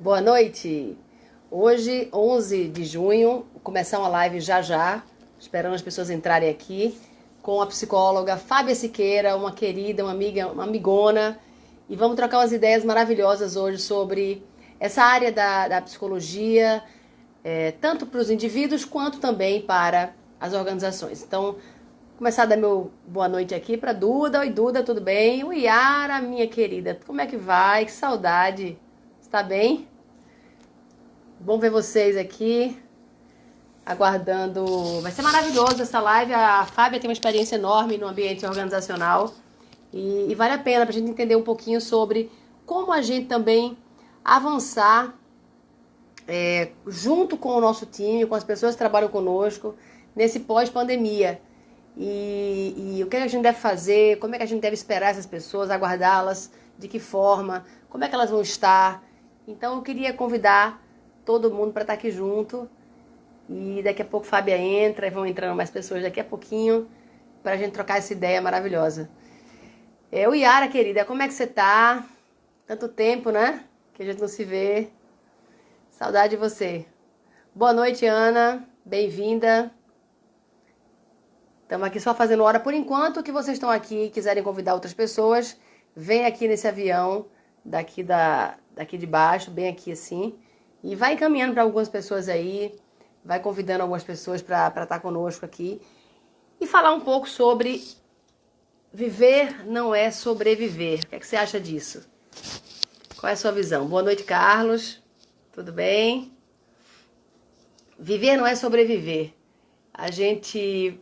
Boa noite. Hoje, 11 de junho, vou começar uma live já já, esperando as pessoas entrarem aqui, com a psicóloga Fábia Siqueira, uma querida, uma amiga, uma amigona, e vamos trocar umas ideias maravilhosas hoje sobre essa área da psicologia, tanto para os indivíduos quanto também para as organizações. Então, vou começar a dar meu boa noite aqui para Duda. Oi, Duda, tudo bem? Oi, Yara, minha querida, como é que vai? Que saudade. Está bem? Bom ver vocês aqui, aguardando. Vai ser maravilhoso essa live. A Fábia tem uma experiência enorme no ambiente organizacional e vale a pena para a gente entender um pouquinho sobre como a gente também avançar junto com o nosso time, com as pessoas que trabalham conosco, nesse pós-pandemia. E o que a gente deve fazer, como é que a gente deve esperar essas pessoas, aguardá-las, de que forma, como é que elas vão estar. Então eu queria convidar todo mundo para estar aqui junto. E daqui a pouco Fábia entra e vão entrando mais pessoas daqui a pouquinho para a gente trocar essa ideia maravilhosa. O Yara, querida, como é que você tá? Tanto tempo, né? Que a gente não se vê. Saudade de você. Boa noite, Ana. Bem-vinda. Estamos aqui só fazendo hora por enquanto. Que vocês estão aqui e quiserem convidar outras pessoas, vem aqui nesse avião daqui de baixo, bem aqui assim. E vai encaminhando para algumas pessoas aí, vai convidando algumas pessoas para estar conosco aqui. E falar um pouco sobre viver não é sobreviver. O que é que você acha disso? Qual é a sua visão? Boa noite, Carlos. Tudo bem? Viver não é sobreviver. A gente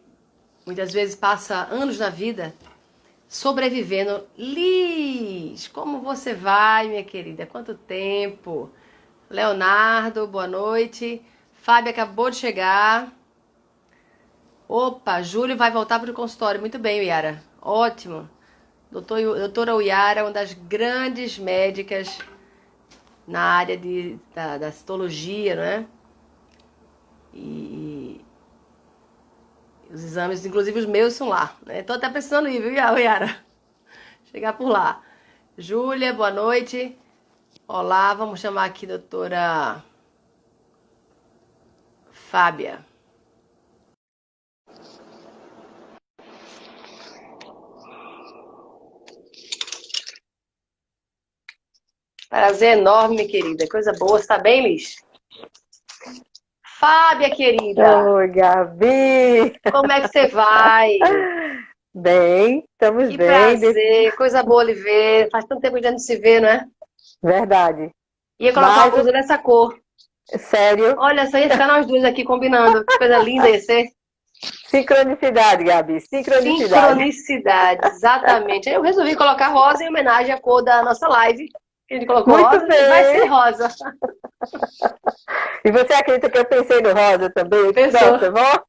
muitas vezes passa anos na vida sobrevivendo. Liz, como você vai, minha querida? Quanto tempo? Leonardo, boa noite. Fábio acabou de chegar. Opa, Júlio vai voltar para o consultório. Muito bem, Yara. Ótimo. Doutora Yara, uma das grandes médicas na área da citologia, né? E os exames, inclusive os meus, são lá. Né? Tô até precisando ir, viu, Yara? Chegar por lá. Júlia, boa noite. Olá, vamos chamar aqui a doutora Fábia. Prazer enorme, minha querida. Coisa boa. Você tá bem, Liz? Fábia, querida. Oi, Gabi. Como é que você vai? Bem, estamos Que bem. prazer. Coisa boa lhe ver. Faz tanto tempo que a gente não se vê, não é? Verdade. Ia colocar uma Mas, blusa dessa cor. sério, Olha, só ia ficar nós duas aqui combinando. Que coisa linda ia ser. sincronicidade, Gabi, sincronicidade. Sincronicidade, exatamente. Aí eu resolvi colocar rosa em homenagem à cor da nossa live. Que a gente colocou Muito rosa e vai ser bem. rosa. E você acredita que eu pensei no rosa também? Eu disse, Pensou? nossa,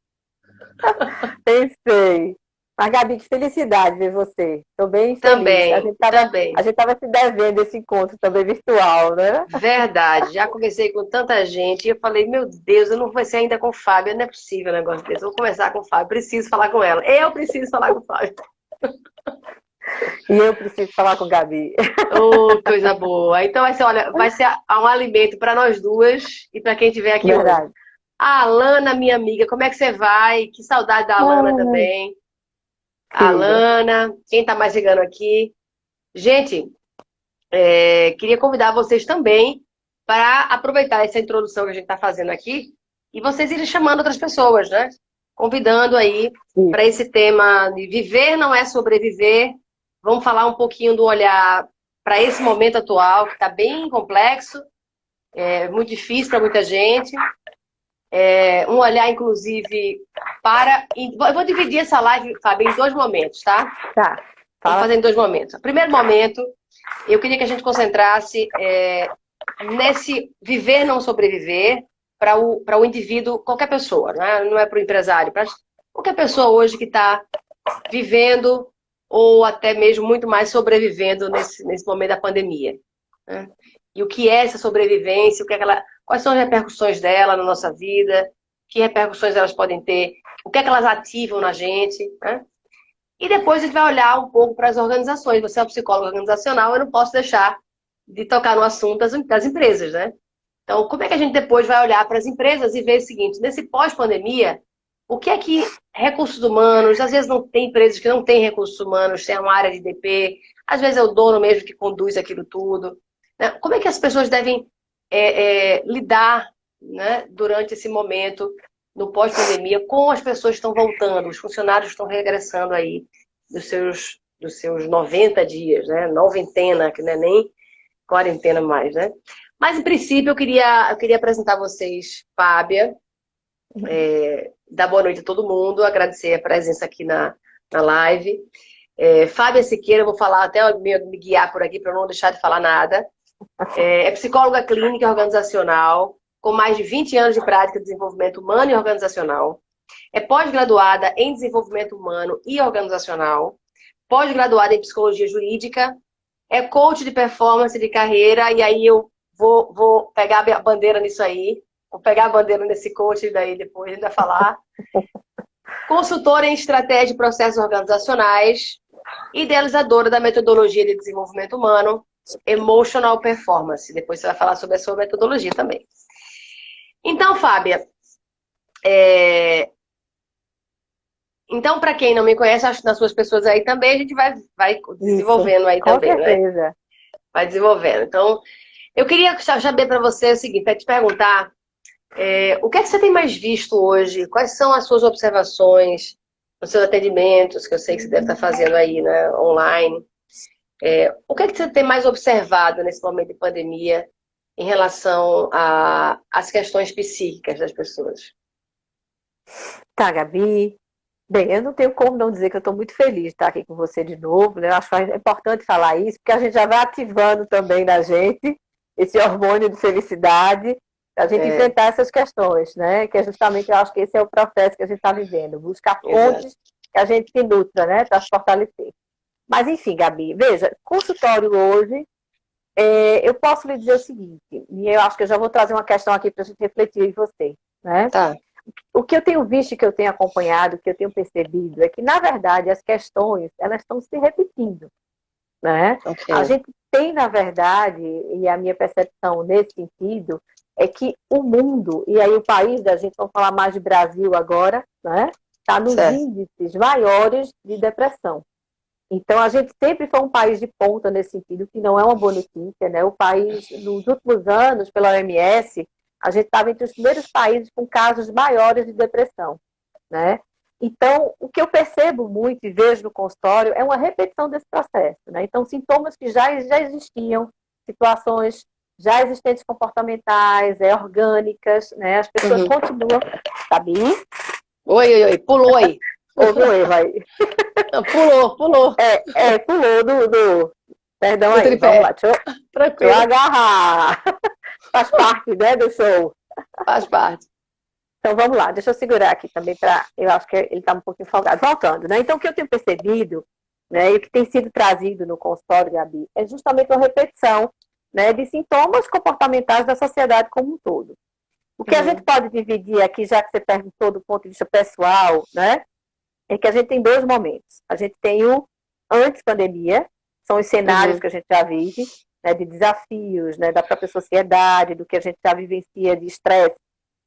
pensei. Mas, Gabi, que felicidade ver você. Estou bem feliz. A Também, gente estava também. a gente tava se devendo esse encontro também virtual, né? Verdade. Já conversei com tanta gente e eu falei, meu Deus, eu não conversei ainda com o Fábio. Não é possível um negócio desse. Eu vou conversar com o Fábio. Preciso falar com ela. Eu preciso falar com o Fábio. E eu preciso falar com Gabi. Oh, coisa boa. Então vai ser, olha, vai ser um alimento para nós duas e para quem estiver aqui hoje. Verdade. A Alana, minha amiga, como é que você vai? Que saudade da Alana Ai, também. A querida. Alana, quem tá mais chegando aqui? Gente, queria convidar vocês também para aproveitar essa introdução que a gente está fazendo aqui e vocês irem chamando outras pessoas, né? Convidando aí para esse tema de viver não é sobreviver. Vamos falar um pouquinho do olhar para esse momento atual, que está bem complexo, muito difícil para muita gente. Um olhar, inclusive, para... Eu vou dividir essa live, Fábio, em dois momentos, tá? Tá. Vamos Fala. fazer em dois momentos. O primeiro momento, eu queria que a gente concentrasse nesse viver, não sobreviver, para o indivíduo, qualquer pessoa, né? Não é para o empresário, para qualquer pessoa hoje que está vivendo ou até mesmo muito mais sobrevivendo nesse momento da pandemia. Né? E o que é essa sobrevivência, quais são as repercussões dela na nossa vida, que repercussões elas podem ter, o que é que elas ativam na gente, né? E depois a gente vai olhar um pouco para as organizações. Você é um psicólogo organizacional, eu não posso deixar de tocar no assunto das empresas, né? Então, como é que a gente depois vai olhar para as empresas e ver o seguinte, nesse pós-pandemia, o que é que recursos humanos, às vezes não tem empresas que não têm recursos humanos, tem uma área de DP, às vezes é o dono mesmo que conduz aquilo tudo, né? Como é que as pessoas devem lidar, né, durante esse momento, no pós-pandemia, com as pessoas que estão voltando, os funcionários estão regressando aí dos seus 90 dias, né? Noventena, que não é nem quarentena mais, né? Mas, em princípio, eu queria apresentar a vocês, Fábia, dar boa noite a todo mundo, agradecer a presença aqui na live. Fábia Siqueira, eu vou falar até me guiar por aqui para não deixar de falar nada. É psicóloga clínica e organizacional, com mais de 20 anos de prática de desenvolvimento humano e organizacional. É pós-graduada em desenvolvimento humano e organizacional. Pós-graduada em psicologia jurídica. É coach de performance de carreira. E aí eu vou pegar a bandeira nisso aí. Vou pegar a bandeira nesse coach daí depois ainda falar. Consultora em estratégia e processos organizacionais. Idealizadora da metodologia de desenvolvimento humano. Emotional Performance. Depois você vai falar sobre a sua metodologia também. Então, Fábia, então, para quem não me conhece, acho que nas suas pessoas aí também, a gente vai desenvolvendo aí também, com certeza. né? Vai desenvolvendo. Então, eu queria saber para você o seguinte, para te perguntar, o que é que você tem mais visto hoje? Quais são as suas observações nos seus atendimentos, que eu sei que você deve estar fazendo aí, né, online? O que é que você tem mais observado nesse momento de pandemia em relação às questões psíquicas das pessoas? Tá, Gabi. Bem, eu não tenho como não dizer que eu estou muito feliz de estar aqui com você de novo, né? Eu acho importante falar isso, porque a gente já vai ativando também na gente esse hormônio de felicidade, para a gente enfrentar essas questões, né? Que é justamente, eu acho que esse é o processo que a gente está vivendo, buscar fontes que a gente se nutra, né? Para se fortalecer. Mas, enfim, Gabi, veja, consultório hoje, eu posso lhe dizer o seguinte, e eu acho que eu já vou trazer uma questão aqui para a gente refletir em você, né? Tá. O que eu tenho visto, que eu tenho acompanhado, que eu tenho percebido, é que, na verdade, as questões, elas estão se repetindo, né? Okay. A gente tem, na verdade, e a minha percepção nesse sentido, é que o mundo, e aí o país da gente, vamos falar mais de Brasil agora, né? Está nos índices maiores de depressão. Então, a gente sempre foi um país de ponta nesse sentido, que não é uma boa notícia, né? O país, nos últimos anos, pela OMS, a gente estava entre os primeiros países com casos maiores de depressão, né? Então, o que eu percebo muito e vejo no consultório é uma repetição desse processo, né? Então, sintomas que já existiam, situações já existentes comportamentais, orgânicas, né? As pessoas continuam, sabe? Oi, pulou aí. Houve um erro aí. Pulou. Pulou do perdão aí, tripé. Vamos lá, deixa eu agarrar. Faz parte, né, do show. Faz parte. Então, vamos lá, deixa eu segurar aqui também, eu acho que ele está um pouquinho folgado. Voltando, né? Então, o que eu tenho percebido, né, e o que tem sido trazido no consultório, Gabi, é justamente uma repetição, né, de sintomas comportamentais da sociedade como um todo. O que a gente pode dividir aqui, já que você perguntou do ponto de vista pessoal, né, é que a gente tem dois momentos. A gente tem o antes-pandemia, são os cenários que a gente já vive, né, de desafios, né, da própria sociedade, do que a gente já vivencia de estresse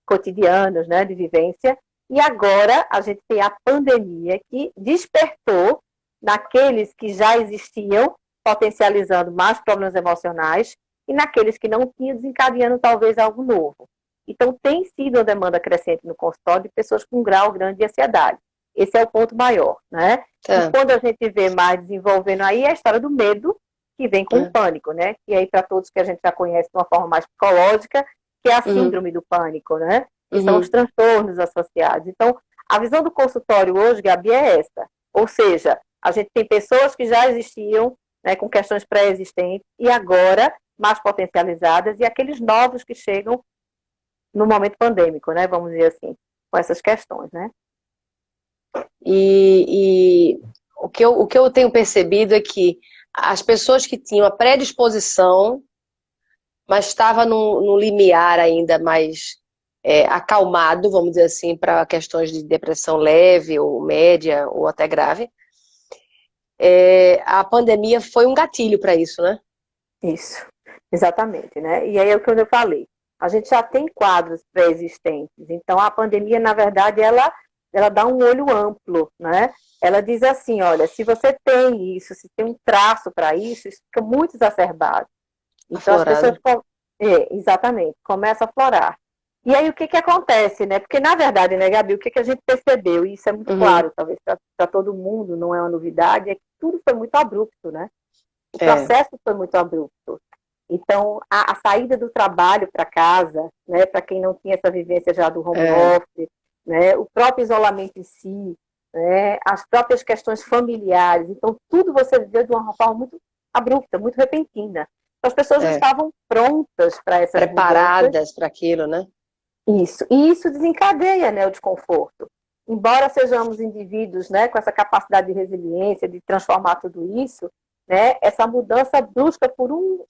cotidianos, né, de vivência. E agora a gente tem a pandemia que despertou naqueles que já existiam, potencializando mais problemas emocionais, e naqueles que não tinham, desencadeando talvez algo novo. Então tem sido uma demanda crescente no consultório de pessoas com um grau grande de ansiedade. Esse é o ponto maior, né? E quando a gente vê mais desenvolvendo aí, é a história do medo, que vem com o pânico, né? E aí, para todos que a gente já conhece de uma forma mais psicológica, que é a síndrome do pânico, né? Que são os transtornos associados. Então, a visão do consultório hoje, Gabi, é essa. Ou seja, a gente tem pessoas que já existiam, né, com questões pré-existentes, e agora mais potencializadas, e aqueles novos que chegam no momento pandêmico, né? Vamos dizer assim, com essas questões, né? E o que eu tenho percebido é que as pessoas que tinham a predisposição, mas estava no limiar ainda mais acalmado, vamos dizer assim, para questões de depressão leve ou média ou até grave, a pandemia foi um gatilho para isso, né? Isso, exatamente, né? E aí é o que eu falei. a gente já tem quadros pré-existentes. Então, a pandemia, na verdade, ela dá um olho amplo, né? Ela diz assim, olha, se você tem isso, se tem um traço para isso, isso fica muito exacerbado. Então, as pessoas, Aflorado. exatamente, começam a florar. E aí, o que acontece, né? Porque, na verdade, né, Gabi, o que a gente percebeu, e isso é muito Uhum. claro, talvez para todo mundo, não é uma novidade, é que tudo foi muito abrupto, né? O É, processo foi muito abrupto. Então, a saída do trabalho para casa, né, para quem não tinha essa vivência já do home é, office, né, o próprio isolamento em si, né, as próprias questões familiares, então tudo você viveu de uma forma muito abrupta, muito repentina. Então, as pessoas não é. estavam prontas para essas mudanças. Preparadas para aquilo, né? Isso. E isso desencadeia, né, o desconforto. Embora sejamos indivíduos, né, com essa capacidade de resiliência, de transformar tudo isso, né, essa mudança brusca por um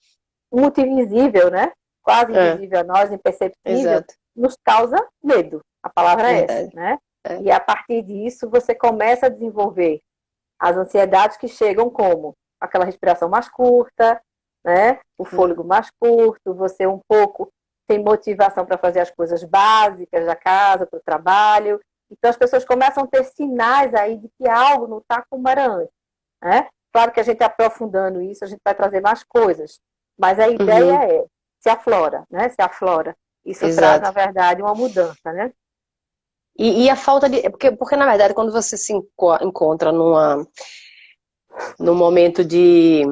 motivo invisível, né, quase É, invisível a nós, imperceptível, exato. nos causa medo. A palavra é essa, Verdade. né? É. E a partir disso você começa a desenvolver as ansiedades que chegam como aquela respiração mais curta, né? O Hum. fôlego mais curto, você um pouco sem motivação para fazer as coisas básicas da casa, para o trabalho. Então as pessoas começam a ter sinais aí de que algo não está como era antes, né? Claro que a gente aprofundando isso, a gente vai trazer mais coisas, mas a Uhum. ideia é se aflora, né? Se aflora. Isso traz, na Exato. verdade, uma mudança, né? E a falta de. Porque, na verdade, quando você se encontra num momento de.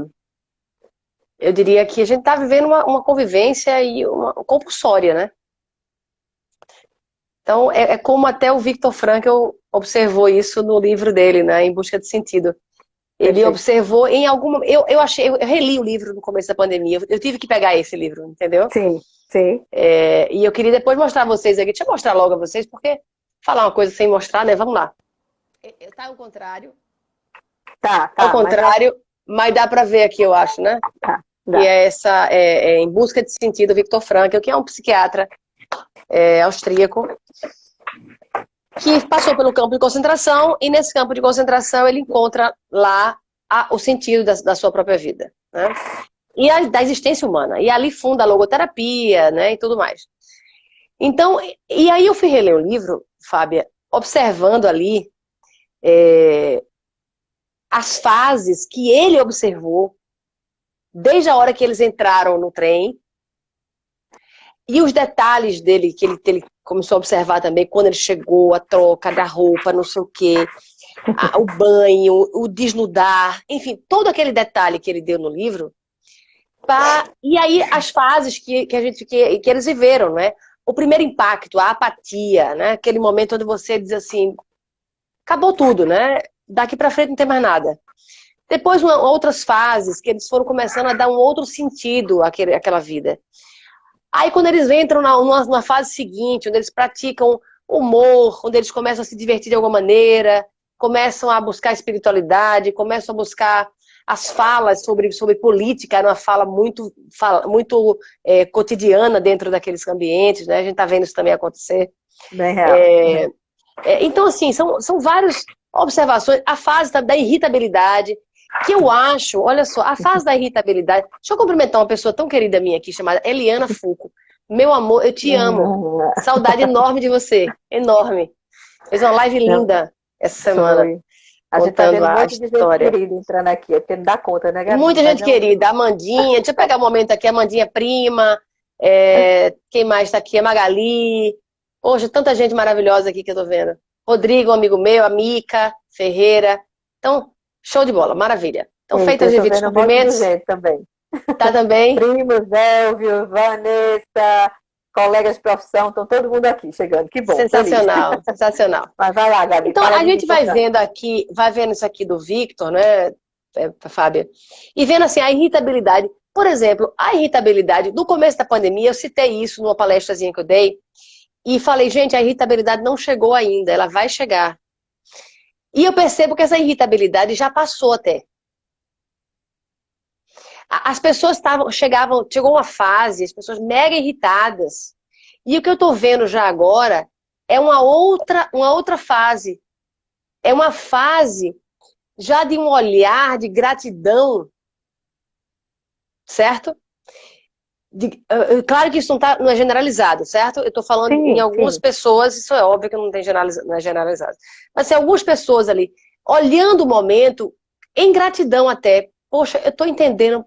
Eu diria que a gente está vivendo uma convivência e uma compulsória, né? Então, é como até o Viktor Frankl observou isso no livro dele, né? Em Busca de Sentido. Ele Perfeito. observou em alguma. Eu achei. Eu reli o livro no começo da pandemia. Eu tive que pegar esse livro, entendeu? Sim, sim. E eu queria depois mostrar a vocês aqui. Deixa eu mostrar logo a vocês, porque falar uma coisa sem mostrar, né? Vamos lá. Tá ao contrário. Tá, Ao tá, mas contrário, mas dá para ver aqui, eu acho, né? tá, Que dá. é essa Em Busca de Sentido, Viktor Frankl, que é um psiquiatra austríaco que passou pelo campo de concentração e nesse campo de concentração ele encontra lá o sentido da sua própria vida, né? E da existência humana. E ali funda a logoterapia, né? E tudo mais. Então, e aí eu fui reler o livro, Fábia, observando ali as fases que ele observou desde a hora que eles entraram no trem e os detalhes dele que ele começou a observar também quando ele chegou, a troca da roupa, não sei o quê, o banho, o desnudar, enfim, todo aquele detalhe que ele deu no livro. E aí as fases que eles viveram, né? O primeiro impacto, a apatia, né? Aquele momento onde você diz assim, acabou tudo, né? Daqui para frente não tem mais nada. Depois outras fases que eles foram começando a dar um outro sentido àquela vida. Aí quando eles entram numa fase seguinte, onde eles praticam humor, onde eles começam a se divertir de alguma maneira, começam a buscar espiritualidade, começam a buscar as falas sobre política, era uma fala muito cotidiana dentro daqueles ambientes, né? A gente está vendo isso também acontecer. Bem real. É, então, assim, são várias observações. A fase da irritabilidade, que eu acho, olha só, a fase da irritabilidade. Deixa eu cumprimentar uma pessoa tão querida minha aqui, chamada Eliana Fulco. Meu amor, eu te amo. Saudade enorme de você. Enorme. Fez uma live Não, linda essa semana, foi. A gente tá contando vendo um a monte de gente história. querida entrando aqui, é porque não dá conta, né, Gabi? Muita Mas gente é um. querida. Amandinha, deixa eu pegar um momento aqui. Amandinha prima. Quem mais está aqui? A Magali. Poxa, tanta gente maravilhosa aqui que eu tô vendo. Rodrigo, um amigo meu, a Mica Ferreira. Então, show de bola, maravilha. Então, Eita, feitos os eu tô devidos vendo um monte de cumprimentos, gente também. tá também? Primos, Elvio, Vanessa, colegas de profissão, estão todo mundo aqui chegando. Que bom, feliz. Sensacional, sensacional. Mas vai lá, Gabi, Então, fala a de gente Vitor vai Franco. vendo aqui, vai vendo isso aqui do Victor, né, Fábia? E vendo assim a irritabilidade. Por exemplo, a irritabilidade, no começo da pandemia, eu citei isso numa palestrazinha que eu dei, e falei, gente, a irritabilidade não chegou ainda, ela vai chegar. E eu percebo que essa irritabilidade já passou até. As pessoas chegou uma fase, as pessoas mega irritadas. E o que eu estou vendo já agora é uma outra fase. É uma fase já de um olhar de gratidão, certo? Claro que isso não é generalizado, certo? Eu estou falando em Sim, algumas sim. pessoas, isso é óbvio que não é generalizado. Mas se algumas pessoas ali, olhando o momento, em gratidão até, poxa, eu estou entendendo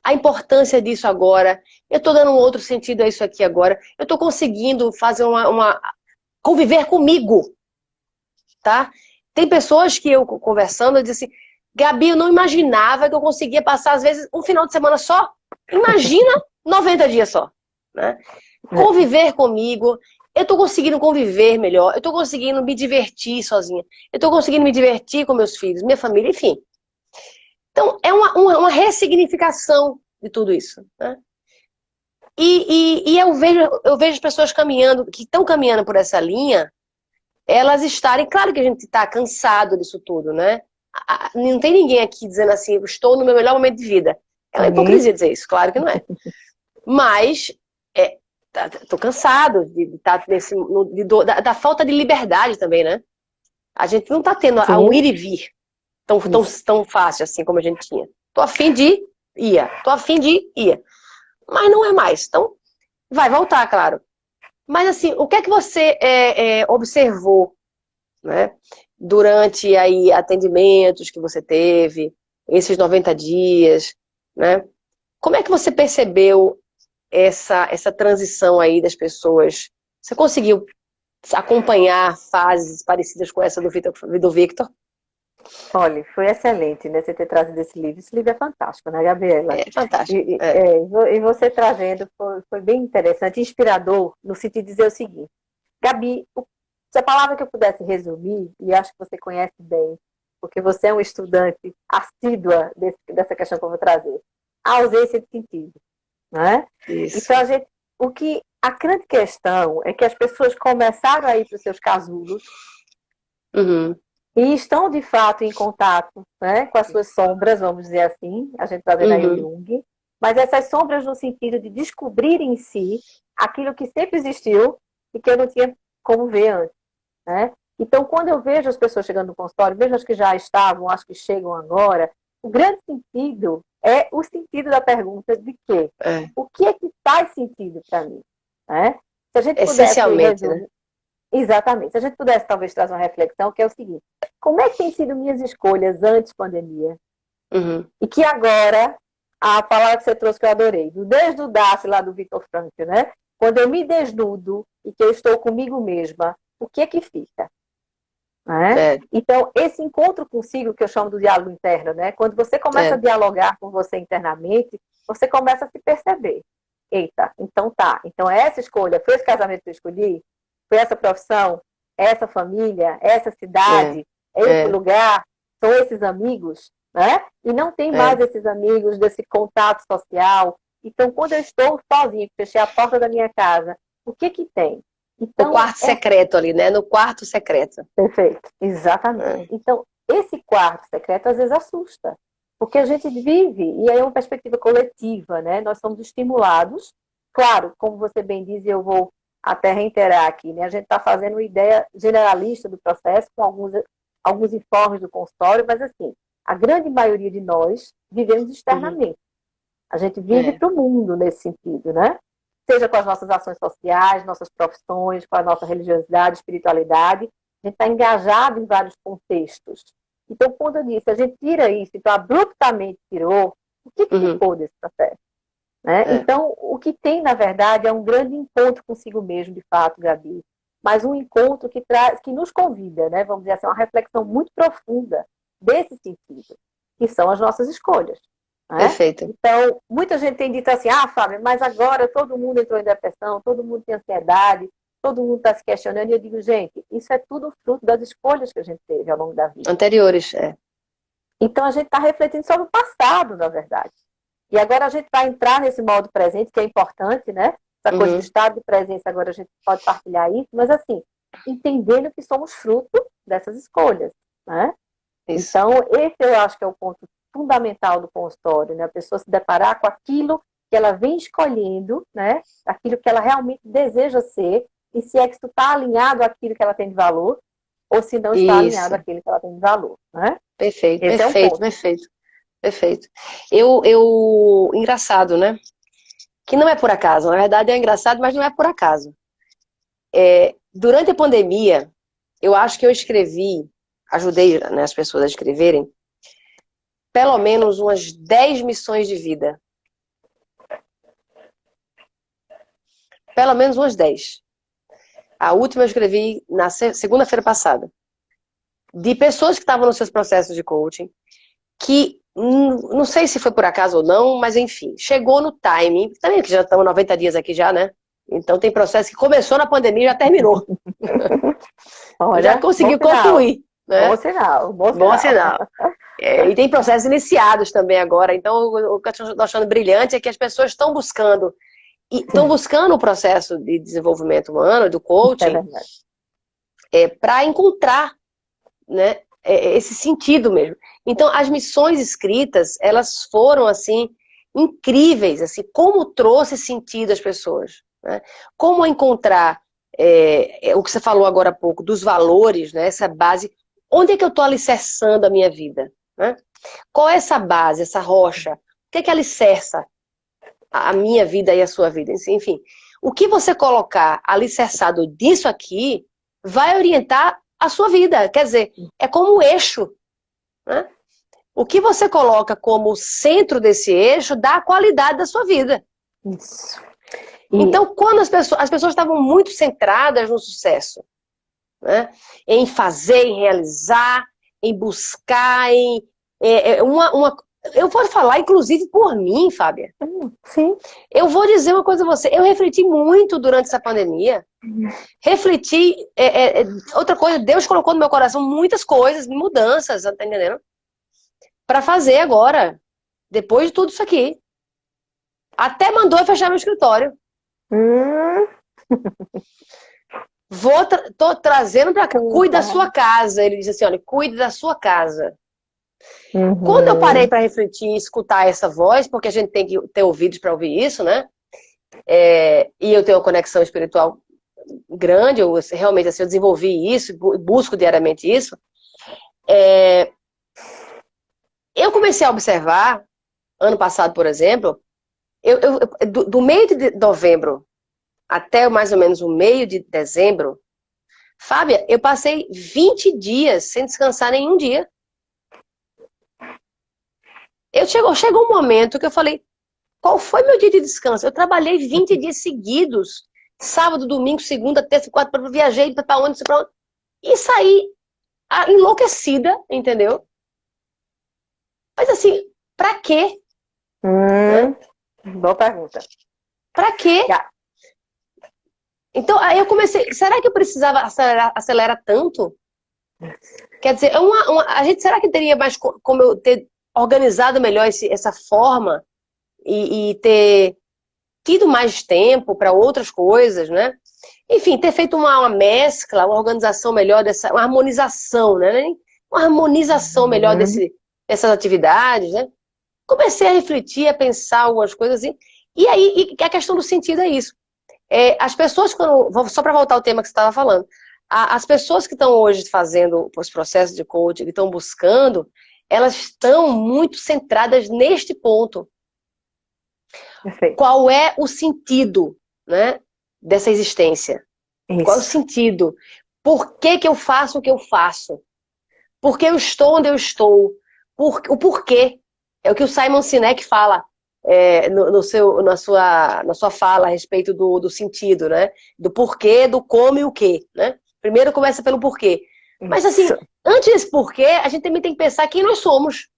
a importância disso agora, eu estou dando um outro sentido a isso aqui agora, eu estou conseguindo fazer conviver comigo, tá? Tem pessoas que eu conversando, eu disse assim, Gabi, eu não imaginava que eu conseguia passar, às vezes, um final de semana só. Imagina 90 dias só, né? É. Conviver comigo, eu tô conseguindo conviver melhor, eu tô conseguindo me divertir sozinha, eu tô conseguindo me divertir com meus filhos, minha família, enfim. Então, é uma ressignificação de tudo isso, né? E eu vejo as pessoas caminhando, que estão caminhando por essa linha, elas estarem. Claro que a gente está cansado disso tudo, né? Não tem ninguém aqui dizendo assim, estou no meu melhor momento de vida. É uma Sim. hipocrisia dizer isso, claro que não é. Mas tô cansado de estar da falta de liberdade também, né? A gente não tá tendo o ir Sim. e vir tão, tão, Isso. tão fácil assim como a gente tinha. Tô a fim de ia, tô a fim de ia. Mas não é mais. Então, vai voltar, claro. Mas assim, o que é que você observou, né? Durante aí atendimentos que você teve, esses 90 dias, né? Como é que você percebeu essa transição aí das pessoas? Você conseguiu acompanhar fases parecidas com essa do Victor? Olha, foi excelente, né, você ter trazido esse livro. Esse livro é fantástico, né, Gabriela? É fantástico. E você trazendo foi bem interessante, inspirador, no sentido de dizer o seguinte: Gabi, se a palavra que eu pudesse resumir, e acho que você conhece bem, porque você é um estudante assídua dessa questão que eu vou trazer, a ausência de sentido, né? Isso. Então, a grande questão é que as pessoas começaram a ir para os seus casulos Uhum. e estão, de fato, em contato, né, com as suas sombras, vamos dizer assim, a gente está vendo aí o Uhum. Jung, mas essas sombras no sentido de descobrir em si aquilo que sempre existiu e que eu não tinha como ver antes, né? Então, quando eu vejo as pessoas chegando no consultório, mesmo as que já estavam, as que chegam agora, o grande sentido é o sentido da pergunta de que É. o que é que faz sentido para mim, né? Se a gente pudesse Essencialmente, né? resumir, exatamente, se a gente pudesse talvez trazer uma reflexão, que é o seguinte: como é que têm sido minhas escolhas antes pandemia? Uhum. E que agora, a palavra que você trouxe que eu adorei, do desnudar-se lá do Viktor Frankl, né? Quando eu me desnudo e que eu estou comigo mesma, o que é que fica? Né? É. Então, esse encontro consigo, que eu chamo do diálogo interno, né? Quando você começa a É. dialogar com você internamente, você começa a se perceber. Eita, então tá. Então, essa escolha, foi esse casamento que eu escolhi? Foi essa profissão? Essa família? Essa É. cidade? Esse É. lugar? São esses amigos? Né? E não tem mais É. esses amigos, desse contato social. Então, quando eu estou sozinha, fechei a porta da minha casa, o que que tem? O Então, quarto secreto ali, né? No quarto secreto. perfeito, exatamente. É. Então, esse quarto secreto às vezes assusta, porque a gente vive, e aí é uma perspectiva coletiva, né? Nós somos estimulados, claro, como você bem diz, e eu vou até reiterar aqui, né? A gente está fazendo uma ideia generalista do processo, com alguns informes do consultório, mas assim, a grande maioria de nós vivemos Uhum. externamente. A gente vive É. para o mundo nesse sentido, né? Seja com as nossas ações sociais, nossas profissões, com a nossa religiosidade, espiritualidade, a gente está engajado em vários contextos. Então, quando eu disse, a gente tira isso, então abruptamente tirou, o que Uhum. ficou desse processo? Né? É. Então, o que tem, na verdade, é um grande encontro consigo mesmo, de fato, Gabi, mas um encontro que nos convida, né? Vamos dizer assim, uma reflexão muito profunda desse sentido, que são as nossas escolhas. Né? Perfeito. Então, muita gente tem dito assim, Fábio, mas agora todo mundo entrou em depressão, todo mundo tem ansiedade, todo mundo está se questionando, e eu digo, gente, isso é tudo fruto das escolhas que a gente teve ao longo da vida. Anteriores, é. Então, a gente está refletindo sobre o passado, na verdade. E agora a gente vai entrar nesse modo presente, que é importante, né? Essa coisa do Uhum. estado de presença, agora a gente pode partilhar isso, mas assim, entendendo que somos fruto dessas escolhas, né? Isso. Então, esse eu acho que é o ponto fundamental do consultório, né? A pessoa se deparar com aquilo que ela vem escolhendo, né? Aquilo que ela realmente deseja ser, e se é que isso está alinhado àquilo que ela tem de valor, ou se não está alinhado Isso. àquilo que ela tem de valor, né? Perfeito, Esse é um perfeito, ponto. perfeito, perfeito. Engraçado, né? que não é por acaso. Na verdade é engraçado, mas não é por acaso. Durante a pandemia, eu acho que eu escrevi, ajudei, né, as pessoas a escreverem, pelo menos umas 10 missões de vida. Pelo menos umas 10. A última eu escrevi na segunda-feira passada. De pessoas que estavam nos seus processos de coaching, que, não sei se foi por acaso ou não, mas enfim, chegou no timing, também que já estamos 90 dias aqui já, né? Então tem processo que começou na pandemia e já terminou. Olha, Já conseguiu concluir, né? Bom sinal, bom Bom sinal. sinal. E tem processos iniciados também agora. Então, o que eu estou achando brilhante é que as pessoas estão buscando o processo de desenvolvimento humano, do coaching, para encontrar, né, esse sentido mesmo. Então, as missões escritas, elas foram, assim, incríveis, assim, como trouxe sentido às pessoas, né? Como encontrar o que você falou agora há pouco, dos valores, né, essa base, onde é que eu estou alicerçando a minha vida, né? Qual é essa base, essa rocha? O que é que alicerça a minha vida e a sua vida? Enfim, o que você colocar alicerçado disso aqui vai orientar a sua vida. Quer dizer, é como um eixo, né? O que você coloca como centro desse eixo dá a qualidade da sua vida. Isso. Então, quando as pessoas estavam muito centradas no sucesso, né? Em fazer, em realizar, em buscar, eu vou falar, inclusive, por mim, Fábia. Sim. Eu vou dizer uma coisa a você. Eu refleti muito durante essa pandemia. Refleti. Outra coisa, Deus colocou no meu coração muitas coisas, mudanças, tá entendendo? Para fazer agora, depois de tudo isso aqui. Até mandou eu fechar meu escritório. Tô trazendo para cá. Cuide da sua casa. Ele disse assim, olha, cuide da sua casa. Quando eu parei para refletir e escutar essa voz, porque a gente tem que ter ouvidos para ouvir isso, né? E eu tenho uma conexão espiritual grande, eu realmente assim, eu desenvolvi isso, busco diariamente isso. Eu comecei a observar, ano passado, por exemplo, do meio de novembro até mais ou menos o meio de dezembro, Fábia, eu passei 20 dias sem descansar nenhum dia. Chegou um momento que eu falei, qual foi meu dia de descanso? Eu trabalhei 20 dias seguidos, sábado, domingo, segunda, terça, quarta, viajei para onde, para onde, e saí enlouquecida, entendeu? Mas assim, pra quê? Boa pergunta. Pra quê? Então, aí eu comecei, será que eu precisava acelerar tanto? Quer dizer, a gente, será que teria mais como eu ter organizado melhor essa forma e ter tido mais tempo para outras coisas, né? Enfim, ter feito uma mescla, uma organização melhor, uma harmonização, né? Uma harmonização melhor dessas atividades, né? Comecei a refletir, a pensar algumas coisas assim. E aí, a questão do sentido é isso. As pessoas, só para voltar ao tema que você estava falando, as pessoas que estão hoje fazendo os processos de coaching, que estão buscando, elas estão muito centradas neste ponto. Perfeito. Qual é o sentido, né, dessa existência? Isso. Qual é o sentido? Por que eu faço o que eu faço? Por que eu estou onde eu estou? O porquê. É o que o Simon Sinek fala na sua fala a respeito do sentido, né? Do porquê, do como e o quê, né? Primeiro começa pelo porquê. Mas assim, antes desse porquê, a gente também tem que pensar quem nós somos.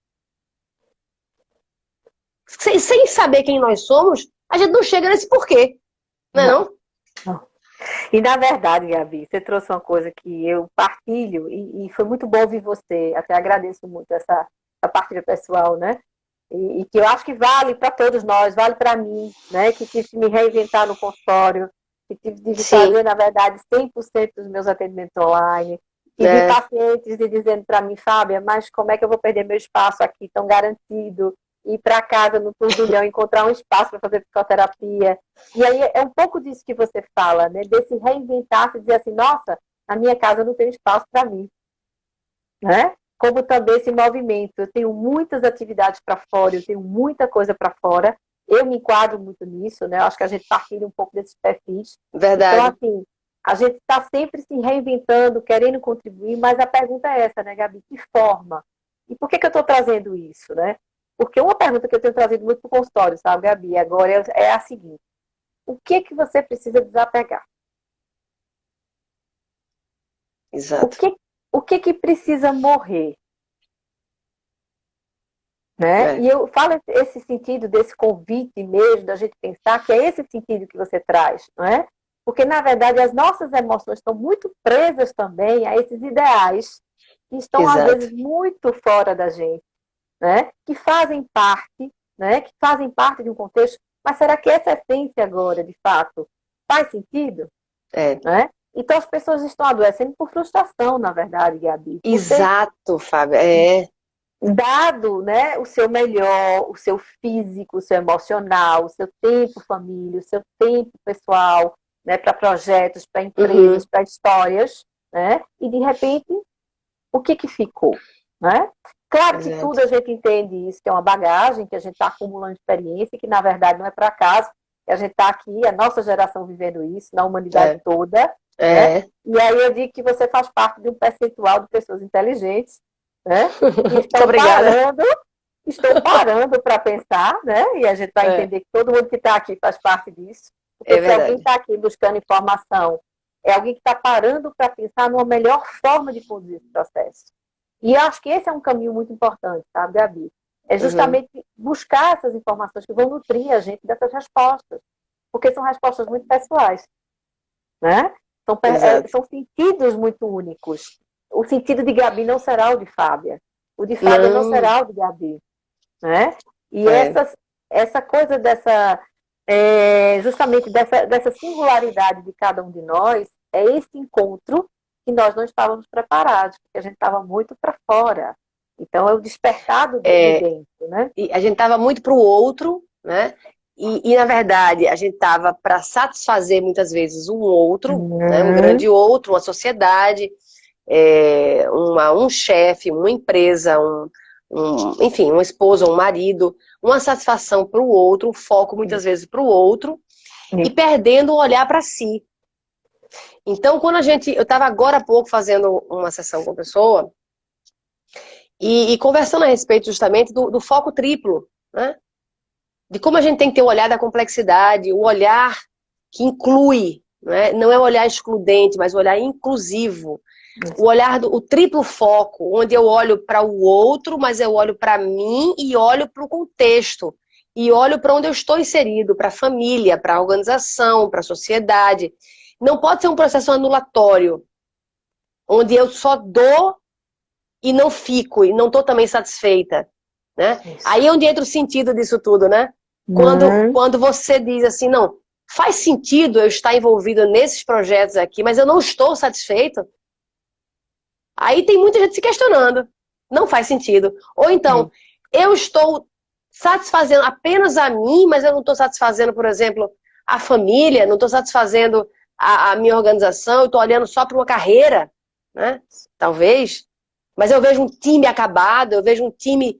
Sem saber quem nós somos, a gente não chega nesse porquê. Não é não? E na verdade, Gabi, você trouxe uma coisa que eu partilho e foi muito bom ouvir você. Até agradeço muito essa partilha pessoal, né? E que eu acho que vale para todos nós, vale para mim, né? Que tive que me reinventar no consultório, que tive de fazer, na verdade, 100% dos meus atendimentos online. E de pacientes dizendo para mim, Fábia, mas como é que eu vou perder meu espaço aqui tão garantido? Ir para casa no Turbulhão, encontrar um espaço para fazer psicoterapia. E aí é um pouco disso que você fala, né? Desse reinventar, se dizer assim, nossa, na minha casa não tem espaço para mim. Né? Como também esse movimento. Eu tenho muitas atividades para fora, eu tenho muita coisa para fora, eu me enquadro muito nisso, né? Eu acho que a gente partilha um pouco desses perfis. Então, Verdade. assim, a gente está sempre se reinventando, querendo contribuir, mas a pergunta é essa, né, Gabi? Que forma? E por que que eu estou trazendo isso, né? Porque uma pergunta que eu tenho trazido muito para o consultório, sabe, Gabi, agora é a seguinte: o que que você precisa desapegar? O Exato. que, o que que precisa morrer? Né? É. E eu falo esse sentido desse convite mesmo, da gente pensar que é esse sentido que você traz, não é? Porque, na verdade, as nossas emoções estão muito presas também a esses ideais que estão, às Exato. vezes, muito fora da gente, né? Que fazem parte, né? Que fazem parte de um contexto. Mas será que essa essência agora, de fato, faz sentido? É. Né? Então, as pessoas estão adoecendo por frustração, na verdade, Gabi, por ter Exato, Fábio. É. dado, né, o seu melhor, o seu físico, o seu emocional, o seu tempo família, o seu tempo pessoal, né, para projetos, para empresas, Uhum. para histórias, né? E de repente, o que que ficou, né? Claro que tudo Exato. a gente entende isso, que é uma bagagem, que a gente está acumulando experiência, que na verdade não é por acaso, que a gente está aqui, a nossa geração vivendo isso, na humanidade É. toda, né? É. E aí eu digo que você faz parte de um percentual de pessoas inteligentes, né? Que Muito obrigada. estão parando para pensar, né? E a gente vai É. entender que todo mundo que está aqui faz parte disso. É Porque se alguém verdade. está aqui buscando informação, é alguém que está parando para pensar numa melhor forma de conduzir esse processo. E eu acho que esse é um caminho muito importante, sabe, Gabi? É Uhum. justamente buscar essas informações que vão nutrir a gente dessas respostas. Porque são respostas muito pessoais, né? Exato. São sentidos muito únicos. O sentido de Gabi não será o de Fábia. O de Fábia não Não. será o de Gabi, né? E É. essa coisa justamente dessa singularidade de cada um de nós, é esse encontro que nós não estávamos preparados, porque a gente estava muito para fora. Então, é o despertado de É. dentro, né? E a gente tava muito pro outro, né? Na verdade, a gente tava para satisfazer muitas vezes um outro, né? Um Uhum. grande outro, uma sociedade, um chefe, uma empresa, enfim, uma esposa, um marido, uma satisfação para o outro, um foco muitas vezes para o outro, e Isso. perdendo o olhar para si. Então, eu estava agora há pouco fazendo uma sessão com a pessoa e conversando a respeito justamente do foco triplo, né? De como a gente tem que ter o olhar da complexidade, o olhar que inclui, né? Não é o olhar excludente, mas o olhar inclusivo. O olhar o triplo foco, onde eu olho para o outro, mas eu olho para mim e olho para o contexto. E olho para onde eu estou inserido, para a família, para a organização, para a sociedade. Não pode ser um processo anulatório, onde eu só dou e não fico, e não estou também satisfeita. Né? Isso. Aí é onde entra o sentido disso tudo, né? Uhum. Quando você diz assim, não, faz sentido eu estar envolvido nesses projetos aqui, mas eu não estou satisfeito, aí tem muita gente se questionando. Não faz sentido. Ou então, eu estou satisfazendo apenas a mim, mas eu não estou satisfazendo, por exemplo, a família, não estou satisfazendo a minha organização, eu estou olhando só para uma carreira, né? Talvez. Mas eu vejo um time acabado, eu vejo um time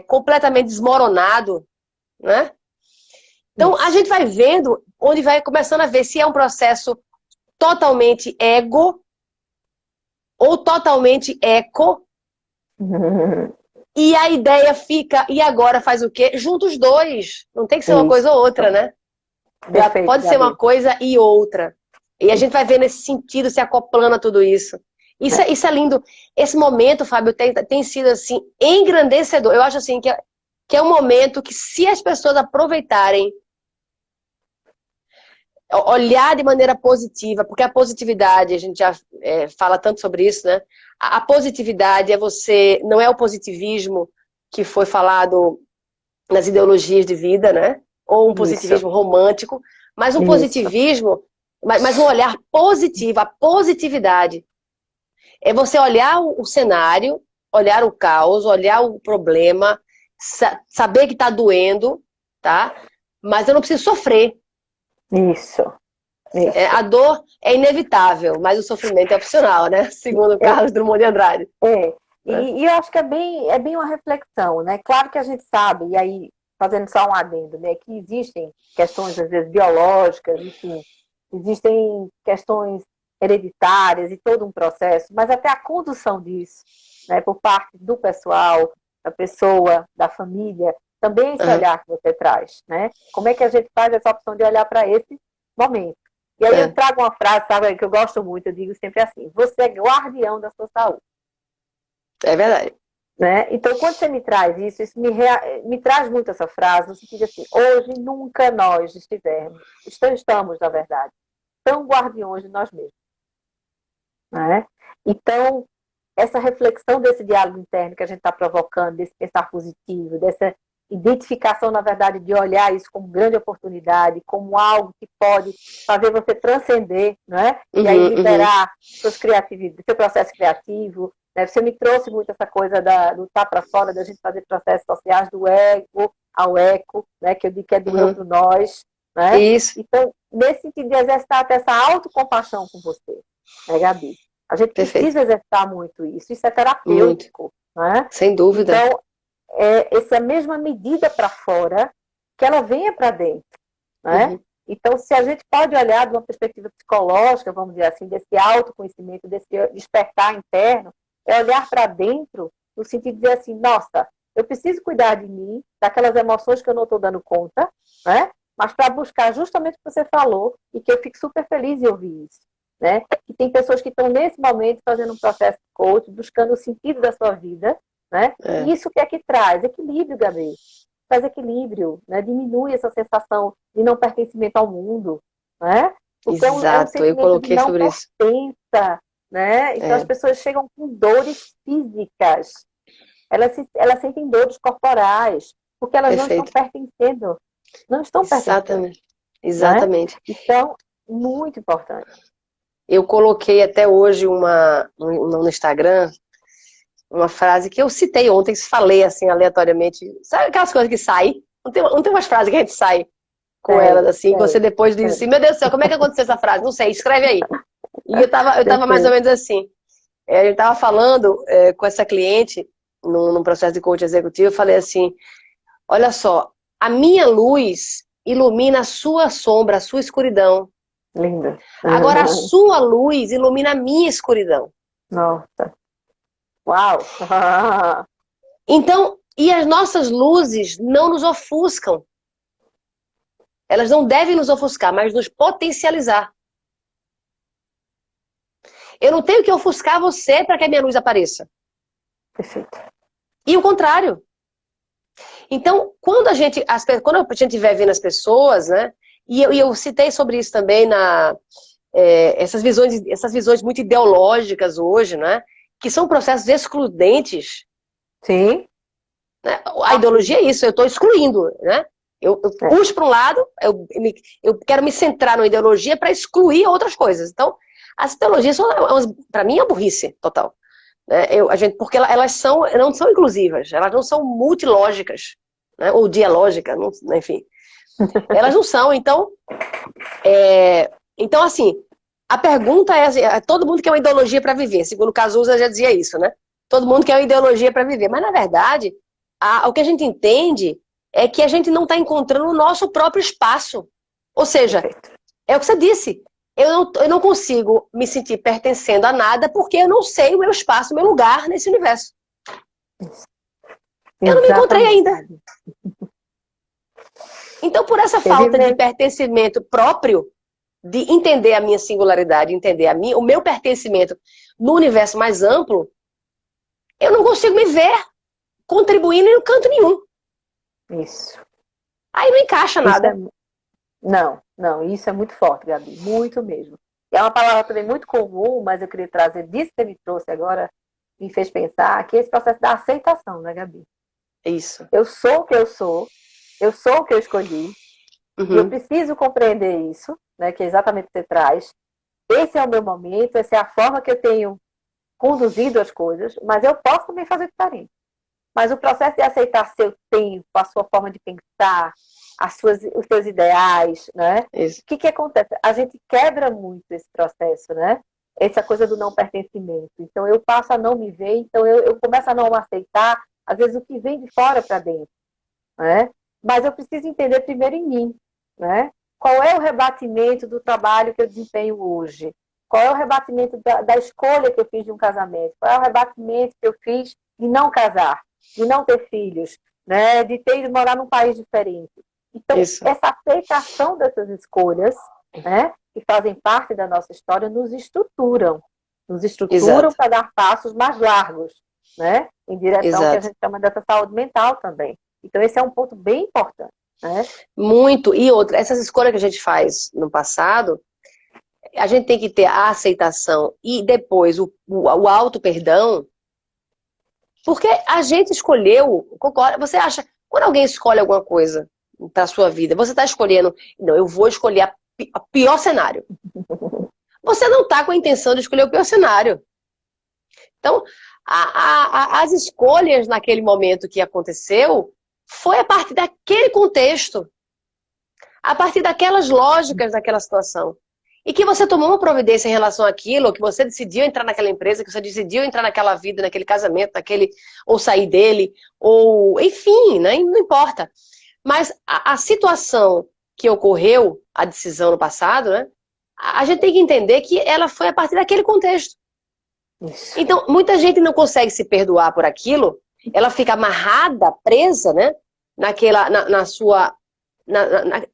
completamente desmoronado, né? Então, a Isso. gente vai vendo, onde vai começando a ver se é um processo totalmente ego ou totalmente eco, Uhum. e a ideia fica, e agora faz o quê? Junta os dois. Não tem que ser uma Isso. coisa ou outra, né? Perfeito, Pode ser uma Gabi. coisa e outra. E a gente vai ver nesse sentido, se acoplando a tudo isso. Isso é lindo. Esse momento, Fábio, tem sido assim, engrandecedor. Eu acho assim que é um momento que, se as pessoas aproveitarem, olhar de maneira positiva, porque a positividade, a gente já fala tanto sobre isso, né? A positividade não é o positivismo que foi falado nas ideologias de vida, né? Ou um Isso. positivismo romântico, mas um Isso. positivismo, mas um olhar positivo, a positividade. É você olhar o cenário, olhar o caos, olhar o problema, saber que está doendo, tá? Mas eu não preciso sofrer. Isso. Isso. A dor é inevitável, mas o sofrimento é opcional, né? Segundo É, Carlos Drummond de Andrade. é. Né? E eu acho que é bem uma reflexão, né? Claro que a gente sabe, e aí fazendo só um adendo, né, que existem questões, às vezes, biológicas, enfim, existem questões hereditárias e todo um processo, mas até a condução disso, né, por parte do pessoal, da pessoa, da família, também esse Aham. olhar que você traz, né? Como é que a gente faz essa opção de olhar para esse momento? E aí eu É, trago uma frase, sabe, que eu gosto muito, eu digo sempre assim, você é guardião da sua saúde. é verdade. Né? Então, quando você me traz isso, me traz muito essa frase, no sentido assim, hoje nunca nós estamos, na verdade, tão guardiões de nós mesmos. Né? Então, essa reflexão desse diálogo interno que a gente está provocando, desse pensar positivo, dessa identificação, na verdade, de olhar isso como grande oportunidade, como algo que pode fazer você transcender, né? E aí Uhum, uhum, liberar seu processo criativo. Né? Você me trouxe muito essa coisa do estar para fora, da gente fazer processos sociais do ego ao eco, né? Que eu digo que é do eu uhum. para o nós. Né? Isso, Então, nesse sentido de exercitar até essa autocompaixão com você, né, Gabi? A gente perfeito. precisa exercitar muito isso. Isso é Muito. terapêutico. Né? Sem dúvida. Então, essa é a mesma medida para fora que ela venha para dentro. Né? Uhum. Então, se a gente pode olhar de uma perspectiva psicológica, vamos dizer assim, desse autoconhecimento, desse despertar interno, é olhar para dentro no sentido de dizer assim, nossa, eu preciso cuidar de mim, daquelas emoções que eu não estou dando conta, né? Mas para buscar justamente o que você falou e que eu fico super feliz em ouvir isso. Né? Que tem pessoas que estão nesse momento fazendo um processo de coach, buscando o sentido da sua vida, né? E É. isso que é que traz? Equilíbrio, Gabi. Traz equilíbrio, né? Diminui essa sensação de não pertencimento ao mundo, né? Porque é um Exato, eu sentimento de coloquei não sobre isso. pertença, né? Então as É, pessoas chegam com dores físicas, elas sentem dores corporais, porque elas não estão perfeito. pertencendo, não estão pertencendo, Exatamente. né? Exatamente. Então, muito importante. Eu coloquei até hoje no Instagram uma frase que eu citei ontem, falei assim aleatoriamente. Sabe aquelas coisas que saem? Não tem umas frases que a gente sai com elas Sei, assim, que você sei, depois diz assim, sei. meu Deus do céu, como é que aconteceu essa frase? Não sei, escreve aí. E eu tava mais ou Perfeito. menos assim. A gente tava falando com essa cliente num processo de coaching executivo, eu falei assim, olha só, a minha luz ilumina a sua sombra, a sua escuridão. Linda. Agora a sua luz ilumina a minha escuridão. Nossa. Uau! Então, e as nossas luzes não nos ofuscam. Elas não devem nos ofuscar, mas nos potencializar. Eu não tenho que ofuscar você para que a minha luz apareça. Perfeito. E o contrário. Então, quando a gente vai vendo as pessoas, né? E eu citei sobre isso também essas visões muito ideológicas hoje, né? Que são processos excludentes. Sim, Né? A ideologia é isso, eu estou excluindo, né? Eu é, puxo para um lado, eu quero me centrar numa ideologia para excluir outras coisas. Então, as ideologias são, para mim, é uma burrice total. Né? Porque elas não são inclusivas, elas não são multilógicas, né? Ou dialógicas, enfim. Elas não são, então assim, a pergunta é assim, todo mundo quer uma ideologia para viver, segundo Cazuza já dizia isso, né? Todo mundo quer uma ideologia para viver, mas na verdade, o que a gente entende é que a gente não está encontrando o nosso próprio espaço. Ou seja, perfeito. é o que você disse, eu não consigo me sentir pertencendo a nada porque eu não sei o meu espaço, o meu lugar nesse universo. Eu não me encontrei ainda. Exatamente. Então, por essa Teve falta de mesmo. pertencimento próprio, de entender a minha singularidade, entender o meu pertencimento no universo mais amplo, eu não consigo me ver contribuindo em canto nenhum. Isso. Aí não encaixa Isso é... nada. Não, não, isso é muito forte, Gabi, muito mesmo. E é uma palavra também muito comum, mas eu queria trazer disso que você me trouxe agora, me fez pensar, que é esse processo da aceitação, né, Gabi? Isso. Eu sou o que eu sou o que eu escolhi, e eu Uhum. preciso compreender isso, né, que é exatamente o que você traz. Esse é o meu momento, essa é a forma que eu tenho conduzido as coisas, mas eu posso também fazer diferente. Mas o processo de aceitar seu tempo, a sua forma de pensar, os seus ideais, né? Isso. O que acontece? A gente quebra muito esse processo, né? Essa coisa do não pertencimento. Então eu passo a não me ver, então eu começo a não aceitar, às vezes, o que vem de fora para dentro, né? Mas eu preciso entender primeiro em mim, né? Qual é o rebatimento do trabalho que eu desempenho hoje? Qual é o rebatimento da escolha que eu fiz de um casamento? Qual é o rebatimento que eu fiz de não casar, de não ter filhos, né? De ter ido morar num país diferente? Então, Isso. essa aceitação dessas escolhas, né, que fazem parte da nossa história, nos estruturam Exato. para dar passos mais largos, né, em direção ao que a Exato. gente chama dessa saúde mental também. Então, esse é um ponto bem importante, né? Muito. E outra, essas escolhas que a gente faz no passado, a gente tem que ter a aceitação e depois o auto-perdão, porque a gente escolheu, concorda? Você acha, quando alguém escolhe alguma coisa para sua vida, você está escolhendo, não, eu vou escolher a pior cenário. Você não está com a intenção de escolher o pior cenário. Então, as escolhas naquele momento que aconteceu foi a partir daquele contexto, a partir daquelas lógicas daquela situação. E que você tomou uma providência em relação àquilo, que você decidiu entrar naquela empresa, que você decidiu entrar naquela vida, naquele casamento, ou sair dele, ou enfim, né? Não importa. Mas a situação que ocorreu, a decisão no passado, né? A gente tem que entender que ela foi a partir daquele contexto. Isso. Então, muita gente não consegue se perdoar por aquilo, ela fica amarrada, presa, né? Na sua...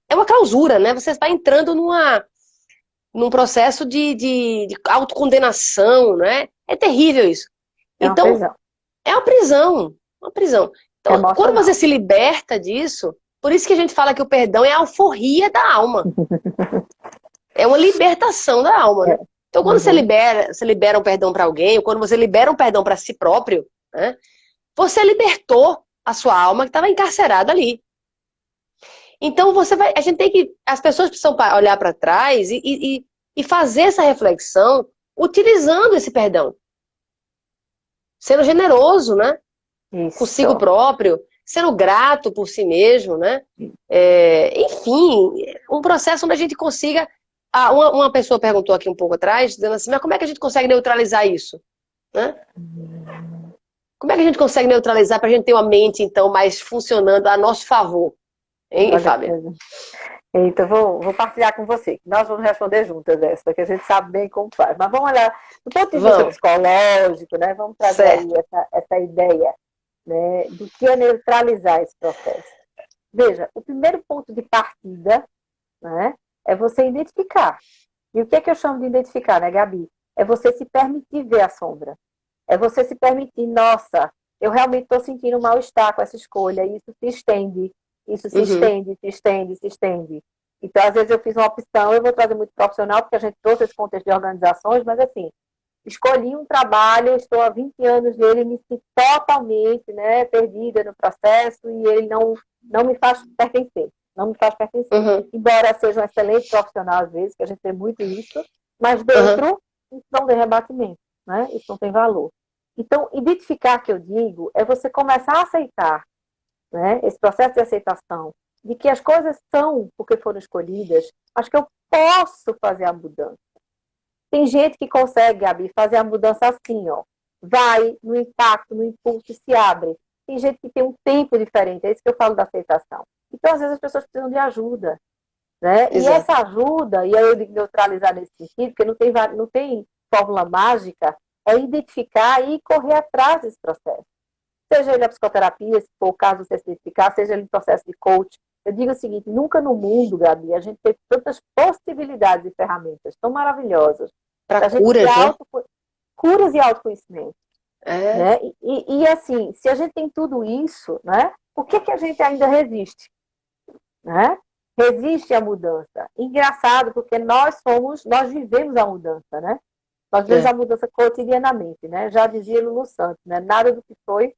é uma clausura, né? Você está entrando num processo de autocondenação, né? É terrível isso. É uma Então, prisão é uma prisão. Uma prisão. Então, quando emocional. você se liberta disso, por isso que a gente fala que o perdão é a alforria da alma. É uma libertação da alma, né? Então, quando você libera um perdão para alguém, ou quando você libera um perdão para si próprio, né? Você libertou a sua alma que estava encarcerada ali. Então, a gente tem que, as pessoas precisam olhar para trás e fazer essa reflexão utilizando esse perdão. Sendo generoso, né? Isso. Consigo próprio, sendo grato por si mesmo, né? Enfim, um processo onde a gente consiga... uma pessoa perguntou aqui um pouco atrás, dizendo assim, mas como é que a gente consegue neutralizar isso? Né? Como é que a gente consegue neutralizar para a gente ter uma mente, então, mais funcionando a nosso favor? Hein, Fábio? Então, vou partilhar com você. Nós vamos responder juntas essa, que a gente sabe bem como faz. Mas vamos olhar do ponto de vista psicológico, né? Vamos trazer aí essa ideia, né, do que é neutralizar esse processo. Veja, o primeiro ponto de partida, né, é você identificar. E o que é que eu chamo de identificar, né, Gabi? É você se permitir ver a sombra. É você se permitir, nossa, eu realmente estou sentindo um mal-estar com essa escolha, e isso se estende. Isso se estende, se estende, se estende. Então, às vezes eu fiz uma opção, eu vou trazer muito profissional, porque a gente trouxe esse contexto de organizações, mas assim, escolhi um trabalho, estou há 20 anos nele, me sinto totalmente, né, perdida no processo, e ele não me faz pertencer. Não me faz pertencer. Embora seja um excelente profissional, às vezes, que a gente tem muito isso, mas dentro, isso não tem rebatimento, né? Isso não tem valor. Então, identificar, que eu digo, é você começar a aceitar, né, esse processo de aceitação, de que as coisas são porque foram escolhidas, acho que eu posso fazer a mudança. Tem gente que consegue, Gabi, fazer a mudança assim, ó. Vai no impacto, no impulso e se abre. Tem gente que tem um tempo diferente, é isso que eu falo da aceitação. Então, às vezes, as pessoas precisam de ajuda, né? E essa ajuda, e aí eu digo neutralizar nesse sentido, porque não tem fórmula mágica, é identificar e correr atrás desse processo. Seja ele a psicoterapia, se for o caso de você se identificar, seja ele em processo de coach. Eu digo o seguinte, nunca no mundo, Gabi, a gente teve tantas possibilidades e ferramentas tão maravilhosas para curas, né? Curas e autoconhecimento. Né? E assim, se a gente tem tudo isso, né, por que a gente ainda resiste? Né? Resiste à mudança. Engraçado, porque nós vivemos a mudança, né? Nós vivemos a mudança cotidianamente, né? Já dizia Lulu Santos, né? Nada do que foi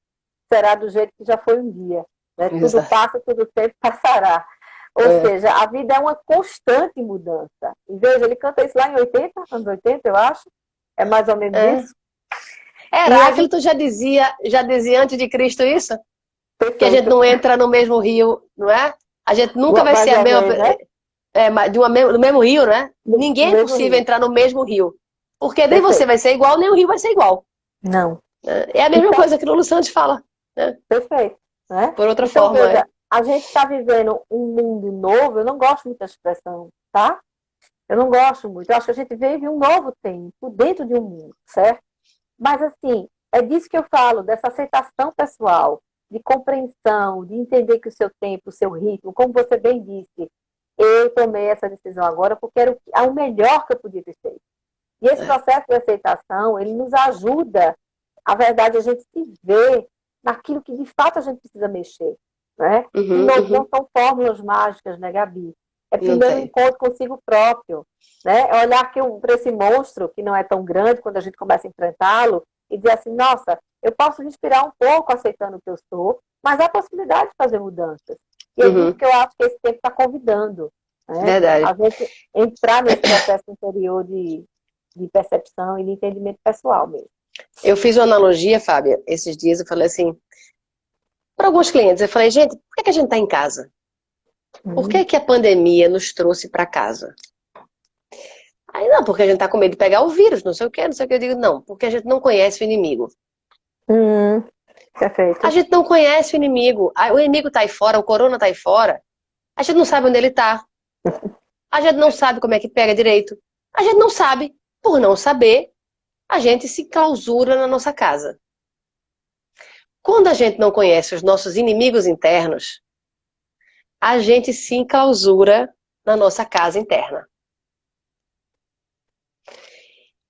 será do jeito que já foi um dia. Né? Tudo passa, tudo sempre passará. Ou seja, a vida é uma constante mudança. E veja, ele canta isso lá em anos 80, eu acho. É mais ou menos isso. Heráclito já dizia antes de Cristo isso? Perfeito. Que a gente não entra no mesmo rio, não é? A gente nunca vai ser a mesma... Né? Do mesmo rio, né? Ninguém é possível entrar no mesmo rio. Porque nem você vai ser igual, nem o rio vai ser igual. Não. É a mesma coisa que o Lulu Santos fala. Né? Perfeito. Né? Por outra forma. Veja, a gente está vivendo um mundo novo, eu não gosto muito da expressão, tá? Eu não gosto muito. Eu acho que a gente vive um novo tempo dentro de um mundo, certo? Mas, assim, é disso que eu falo, dessa aceitação pessoal, de compreensão, de entender que o seu tempo, o seu ritmo, como você bem disse, eu tomei essa decisão agora porque era o melhor que eu podia ter feito. E esse É. processo de aceitação, ele nos ajuda, a verdade, a gente se ver naquilo que de fato a gente precisa mexer. Né? De Uhum, novo, não uhum. são fórmulas mágicas, né, Gabi? É Não primeiro um tem. encontro consigo próprio. Né? É olhar para esse monstro, que não é tão grande quando a gente começa a enfrentá-lo, e dizer assim, nossa, eu posso me inspirar um pouco aceitando o que eu sou, mas há possibilidade de fazer mudanças. E é disso Uhum. que eu acho que esse tempo está convidando. Né? A Verdade. gente entrar nesse processo interior de percepção e de entendimento pessoal mesmo. Eu fiz uma analogia, Fábia, esses dias eu falei assim, para alguns clientes, eu falei, gente, por que a gente está em casa? Por Hum, que a pandemia nos trouxe para casa? Aí, não, porque a gente está com medo de pegar o vírus, não sei o quê, não sei o que. Eu digo, não, porque a gente não conhece o inimigo. hum, A perfeito. gente não conhece o inimigo. O inimigo está aí fora, o corona está aí fora. A gente não sabe onde ele está. A gente não sabe como é que pega direito. A gente não sabe. Por não saber, a gente se clausura na nossa casa. Quando a gente não conhece os nossos inimigos internos, a gente se enclausura na nossa casa interna.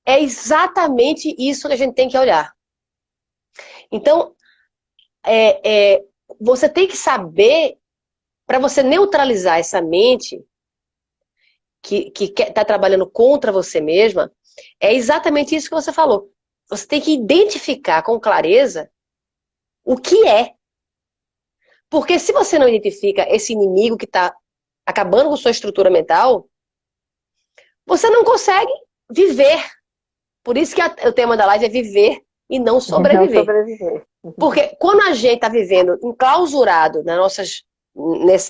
É exatamente isso que a gente tem que olhar. Então, você tem que saber, para você neutralizar essa mente que está trabalhando contra você mesma, é exatamente isso que você falou. Você tem que identificar com clareza o que é. Porque se você não identifica esse inimigo que está acabando com sua estrutura mental, você não consegue viver. Por isso que o tema da live é viver e não Não sobreviver. sobreviver. Porque quando a gente está vivendo enclausurado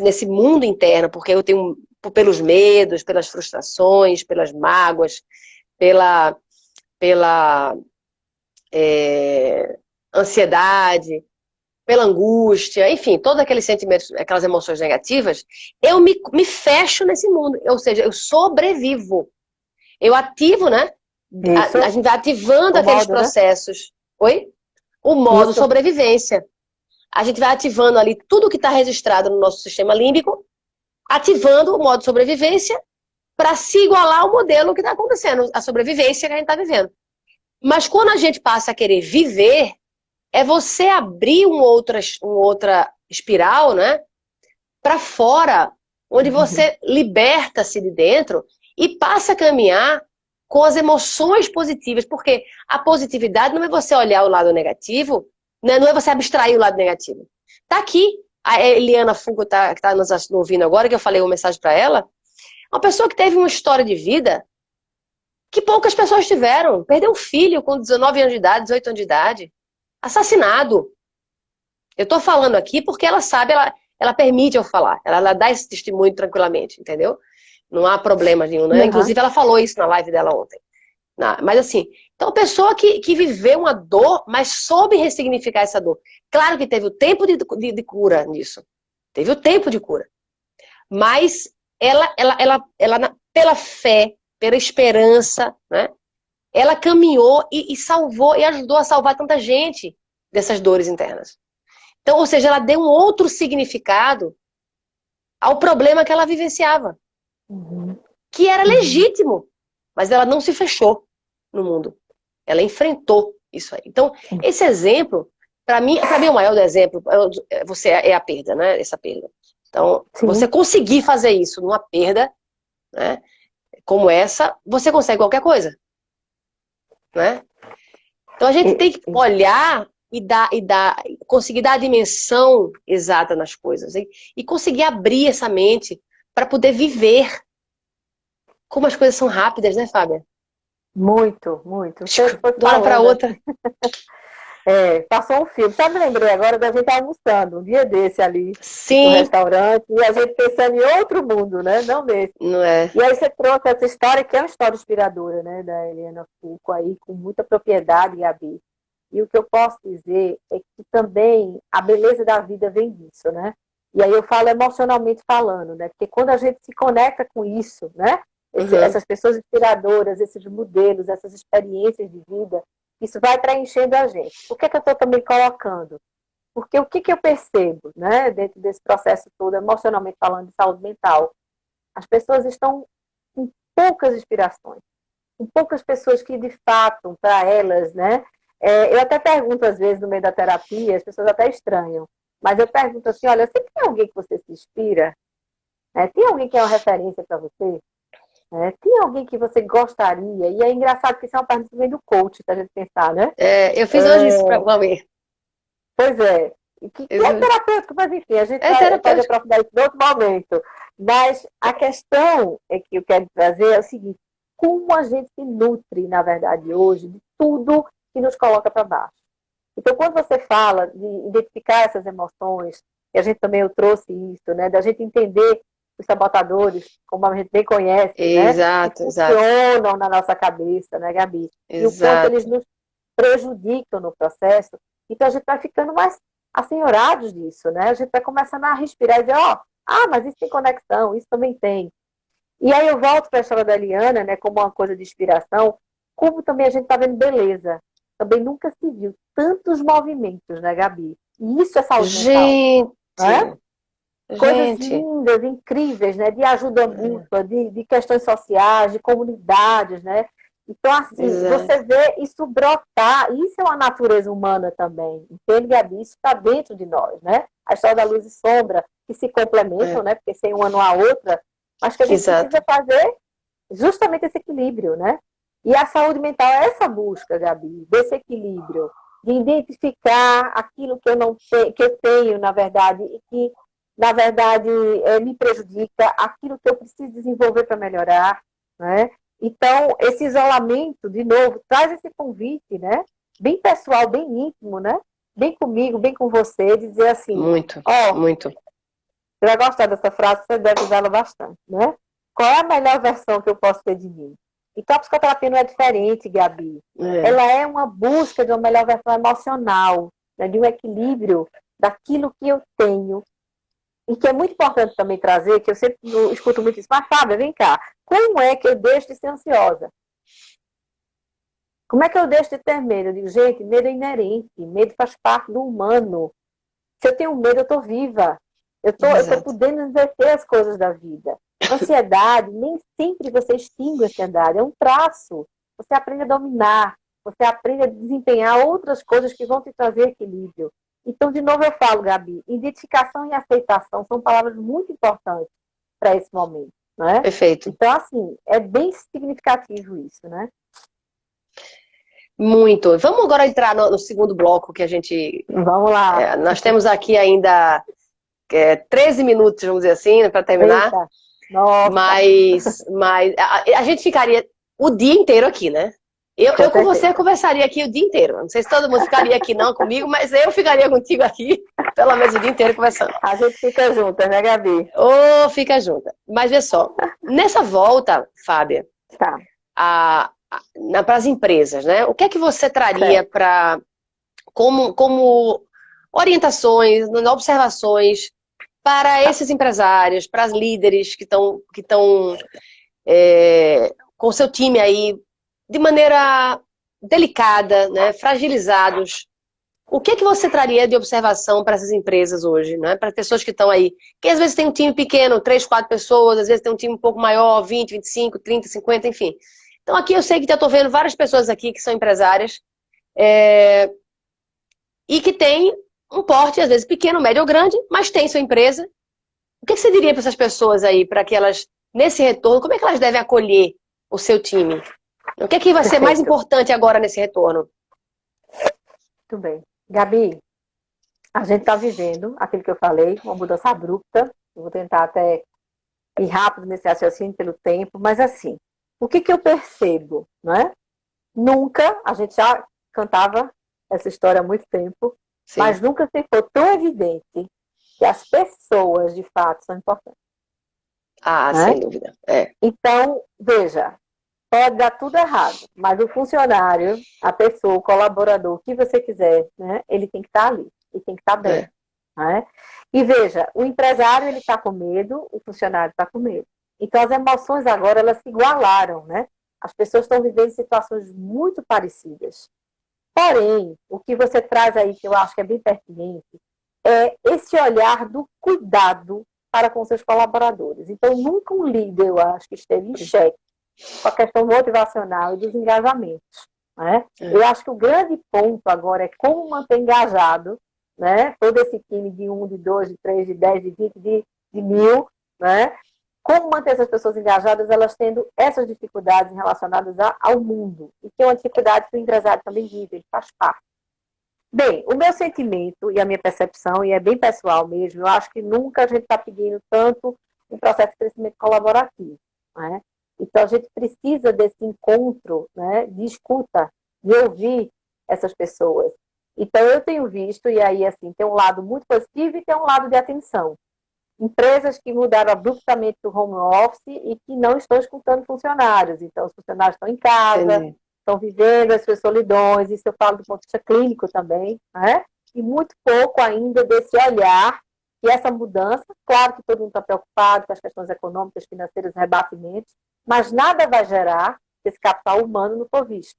nesse mundo interno, porque eu tenho pelos medos, pelas frustrações, pelas mágoas, pela, pela ansiedade, pela angústia, enfim, todos aqueles sentimentos, aquelas emoções negativas, eu me fecho nesse mundo. Ou seja, eu sobrevivo. Eu ativo, né? A Isso, gente vai ativando o aqueles modo, né? processos. Oi? O modo Isso. sobrevivência. A gente vai ativando ali tudo que está registrado no nosso sistema límbico, ativando o modo sobrevivência para se igualar ao modelo que está acontecendo, a sobrevivência que a gente está vivendo. Mas quando a gente passa a querer viver, é você abrir outra espiral, né? Para fora, onde você liberta-se de dentro e passa a caminhar com as emoções positivas, porque a positividade não é você olhar o lado negativo, né? Não é você abstrair o lado negativo. Tá aqui, a Eliana Fungo que está nos ouvindo agora, que eu falei uma mensagem para ela, uma pessoa que teve uma história de vida que poucas pessoas tiveram. Perdeu um filho com 19 anos de idade, 18 anos de idade, assassinado. Eu estou falando aqui porque ela sabe, ela permite eu falar. Ela dá esse testemunho tranquilamente, entendeu? Não há problema nenhum, né? Uhum. Inclusive, ela falou isso na live dela ontem. Mas assim, então a pessoa que viveu uma dor, mas soube ressignificar essa dor. Claro que teve o tempo de cura nisso. Teve o tempo de cura. Mas ela, pela fé, pela esperança, né? Ela caminhou e salvou e ajudou a salvar tanta gente dessas dores internas. Então, ou seja, ela deu um outro significado ao problema que ela vivenciava, Uhum. que era Uhum. legítimo, mas ela não se fechou no mundo. Ela enfrentou isso aí. Então, esse exemplo, para mim o maior exemplo, você é a perda, né? Essa perda. Então, você Sim. conseguir fazer isso numa perda, né? Como essa, você consegue qualquer coisa, né? Então a gente E- tem que olhar conseguir dar a dimensão exata nas coisas, hein? E conseguir abrir essa mente para poder viver. Como as coisas são rápidas, né, Fábia? Muito, muito. Você foi De uma hora para falando outra. assim, passou um filme. Sabe, me lembrei agora da gente almoçando, um dia desse ali, no Sim, restaurante, e a gente pensando em outro mundo, né? Não nesse. não é? E aí você trouxe essa história, que é uma história inspiradora, né, da Helena Foucault aí, com muita propriedade, Gabi. E o que eu posso dizer é que também a beleza da vida vem disso, né? E aí eu falo emocionalmente falando, né? Porque quando a gente se conecta com isso, né? Essas pessoas inspiradoras, esses modelos, essas experiências de vida, isso vai preenchendo a gente. Por que eu estou também colocando? Porque o que eu percebo, né, dentro desse processo todo, emocionalmente falando, de saúde mental? As pessoas estão com poucas inspirações, com poucas pessoas que, de fato, para elas, né? Eu até pergunto, às vezes, no meio da terapia, as pessoas até estranham, mas eu pergunto assim, olha, você tem alguém que você se inspira? Tem alguém que é uma referência para você? Tem alguém que você gostaria? E é engraçado que isso é uma pergunta que vem do coach, se a gente pensar, né? Eu fiz hoje isso para o Valmir. Pois é. Que é terapêutico, mas enfim, a gente pode aprofundar isso em outro momento. Mas a questão que eu quero trazer é o seguinte: como a gente se nutre, na verdade, hoje, de tudo que nos coloca para baixo. Então, quando você fala de identificar essas emoções, e a gente também eu trouxe isso, né? Da gente entender os sabotadores, como a gente bem conhece, exato, né? Que funcionam na nossa cabeça, né, Gabi? Exato. E o quanto eles nos prejudicam no processo. Então, a gente vai ficando mais assenhorados disso, né? A gente vai começando a respirar e dizer, mas isso tem conexão, isso também tem. E aí eu volto para a história da Eliana, né, como uma coisa de inspiração, como também a gente está vendo beleza. Também nunca se viu tantos movimentos, né, Gabi? E isso é saúde mental. Né? Coisas lindas, incríveis, né? De ajuda mútua, de questões sociais, de comunidades, né? Então, assim, você vê isso brotar, isso é uma natureza humana também, entende, Gabi? Isso está dentro de nós, né? A história da luz e sombra, que se complementam, né? Porque sem uma não há outra, mas que a gente precisa fazer justamente esse equilíbrio, né? E a saúde mental é essa busca, Gabi, desse equilíbrio, de identificar aquilo que eu não tenho, que eu tenho, na verdade, e que, na verdade, me prejudica, aquilo que eu preciso desenvolver para melhorar, né? Então, esse isolamento, de novo, traz esse convite, né? Bem pessoal, bem íntimo, né? Bem comigo, bem com você, dizer assim... Muito. Você vai gostar dessa frase, você deve usá-la bastante, né? Qual é a melhor versão que eu posso ter de mim? Então, a psicoterapia não é diferente, Gabi. Ela é uma busca de uma melhor versão emocional, né? De um equilíbrio daquilo que eu tenho. E que é muito importante também trazer, que eu sempre escuto muito isso, mas Fábia, vem cá, como é que eu deixo de ser ansiosa? Como é que eu deixo de ter medo? Eu digo, gente, medo é inerente, medo faz parte do humano. Se eu tenho medo, eu estou viva. Eu estou podendo exercer as coisas da vida. Ansiedade, nem sempre você extingue a ansiedade, é um traço. Você aprende a dominar, você aprende a desempenhar outras coisas que vão te trazer equilíbrio. Então, de novo eu falo, Gabi, identificação e aceitação são palavras muito importantes para esse momento, né? Perfeito. Então, assim, é bem significativo isso, né? Muito. Vamos agora entrar no segundo bloco que a gente... Vamos lá. Nós temos aqui ainda 13 minutos, vamos dizer assim, para terminar. Eita. Nossa. Mas a gente ficaria o dia inteiro aqui, né? Eu com você conversaria aqui o dia inteiro. Não sei se todo mundo ficaria aqui não comigo, mas eu ficaria contigo aqui pelo menos o dia inteiro conversando. A gente fica juntas, né, Gabi? Fica junta. Mas vê só, nessa volta, Fábia, para as empresas, né? O que é que você traria para como orientações, observações para esses empresários, para as líderes que estão com o seu time aí de maneira delicada, né, fragilizados? O que é que você traria de observação para essas empresas hoje, né? Para pessoas que estão aí, que às vezes tem um time pequeno, 3, 4 pessoas, às vezes tem um time um pouco maior, 20, 25, 30, 50, enfim. Então aqui eu sei que eu estou vendo várias pessoas aqui que são empresárias e que têm um porte, às vezes pequeno, médio ou grande, mas tem sua empresa. O que você diria para essas pessoas aí, para que elas, nesse retorno, como é que elas devem acolher o seu time? O que é que vai ser mais importante agora nesse retorno? Muito bem. Gabi, a gente está vivendo aquilo que eu falei, uma mudança abrupta. Eu vou tentar até ir rápido nesse raciocínio pelo tempo, mas assim, o que eu percebo, não é? Nunca, a gente já cantava essa história há muito tempo, sim, mas nunca se foi tão evidente que as pessoas, de fato, são importantes. Sem dúvida. Então, veja, pode dar tudo errado, mas o funcionário, a pessoa, o colaborador, o que você quiser, né, ele tem que estar ali, ele tem que estar bem. Né? E veja, o empresário ele está com medo, o funcionário está com medo. Então as emoções agora elas se igualaram, né? As pessoas estão vivendo situações muito parecidas. Porém, o que você traz aí, que eu acho que é bem pertinente, é esse olhar do cuidado para com seus colaboradores. Então, nunca um líder, eu acho, que esteve em xeque com a questão motivacional e dos engajamentos. Né? Eu acho que o grande ponto agora é como manter engajado, né, todo esse time de 1, de 2, de 3, de 10, de 20, de 1000, né? Como manter essas pessoas engajadas, elas tendo essas dificuldades relacionadas ao mundo. E que é uma dificuldade que o empresário também vive, ele faz parte. Bem, o meu sentimento e a minha percepção, e é bem pessoal mesmo, eu acho que nunca a gente está pedindo tanto um processo de crescimento colaborativo. Né? Então, a gente precisa desse encontro, né, de escuta, de ouvir essas pessoas. Então, eu tenho visto, e aí, assim, tem um lado muito positivo e tem um lado de atenção. Empresas que mudaram abruptamente do home office e que não estão escutando funcionários. Então, os funcionários estão em casa, Entendi. estão vivendo as suas solidões, isso eu falo do ponto de vista clínico também, né? E muito pouco ainda desse olhar que essa mudança, claro que todo mundo está preocupado com as questões econômicas, financeiras, rebatimentos, mas nada vai gerar se esse capital humano não for visto.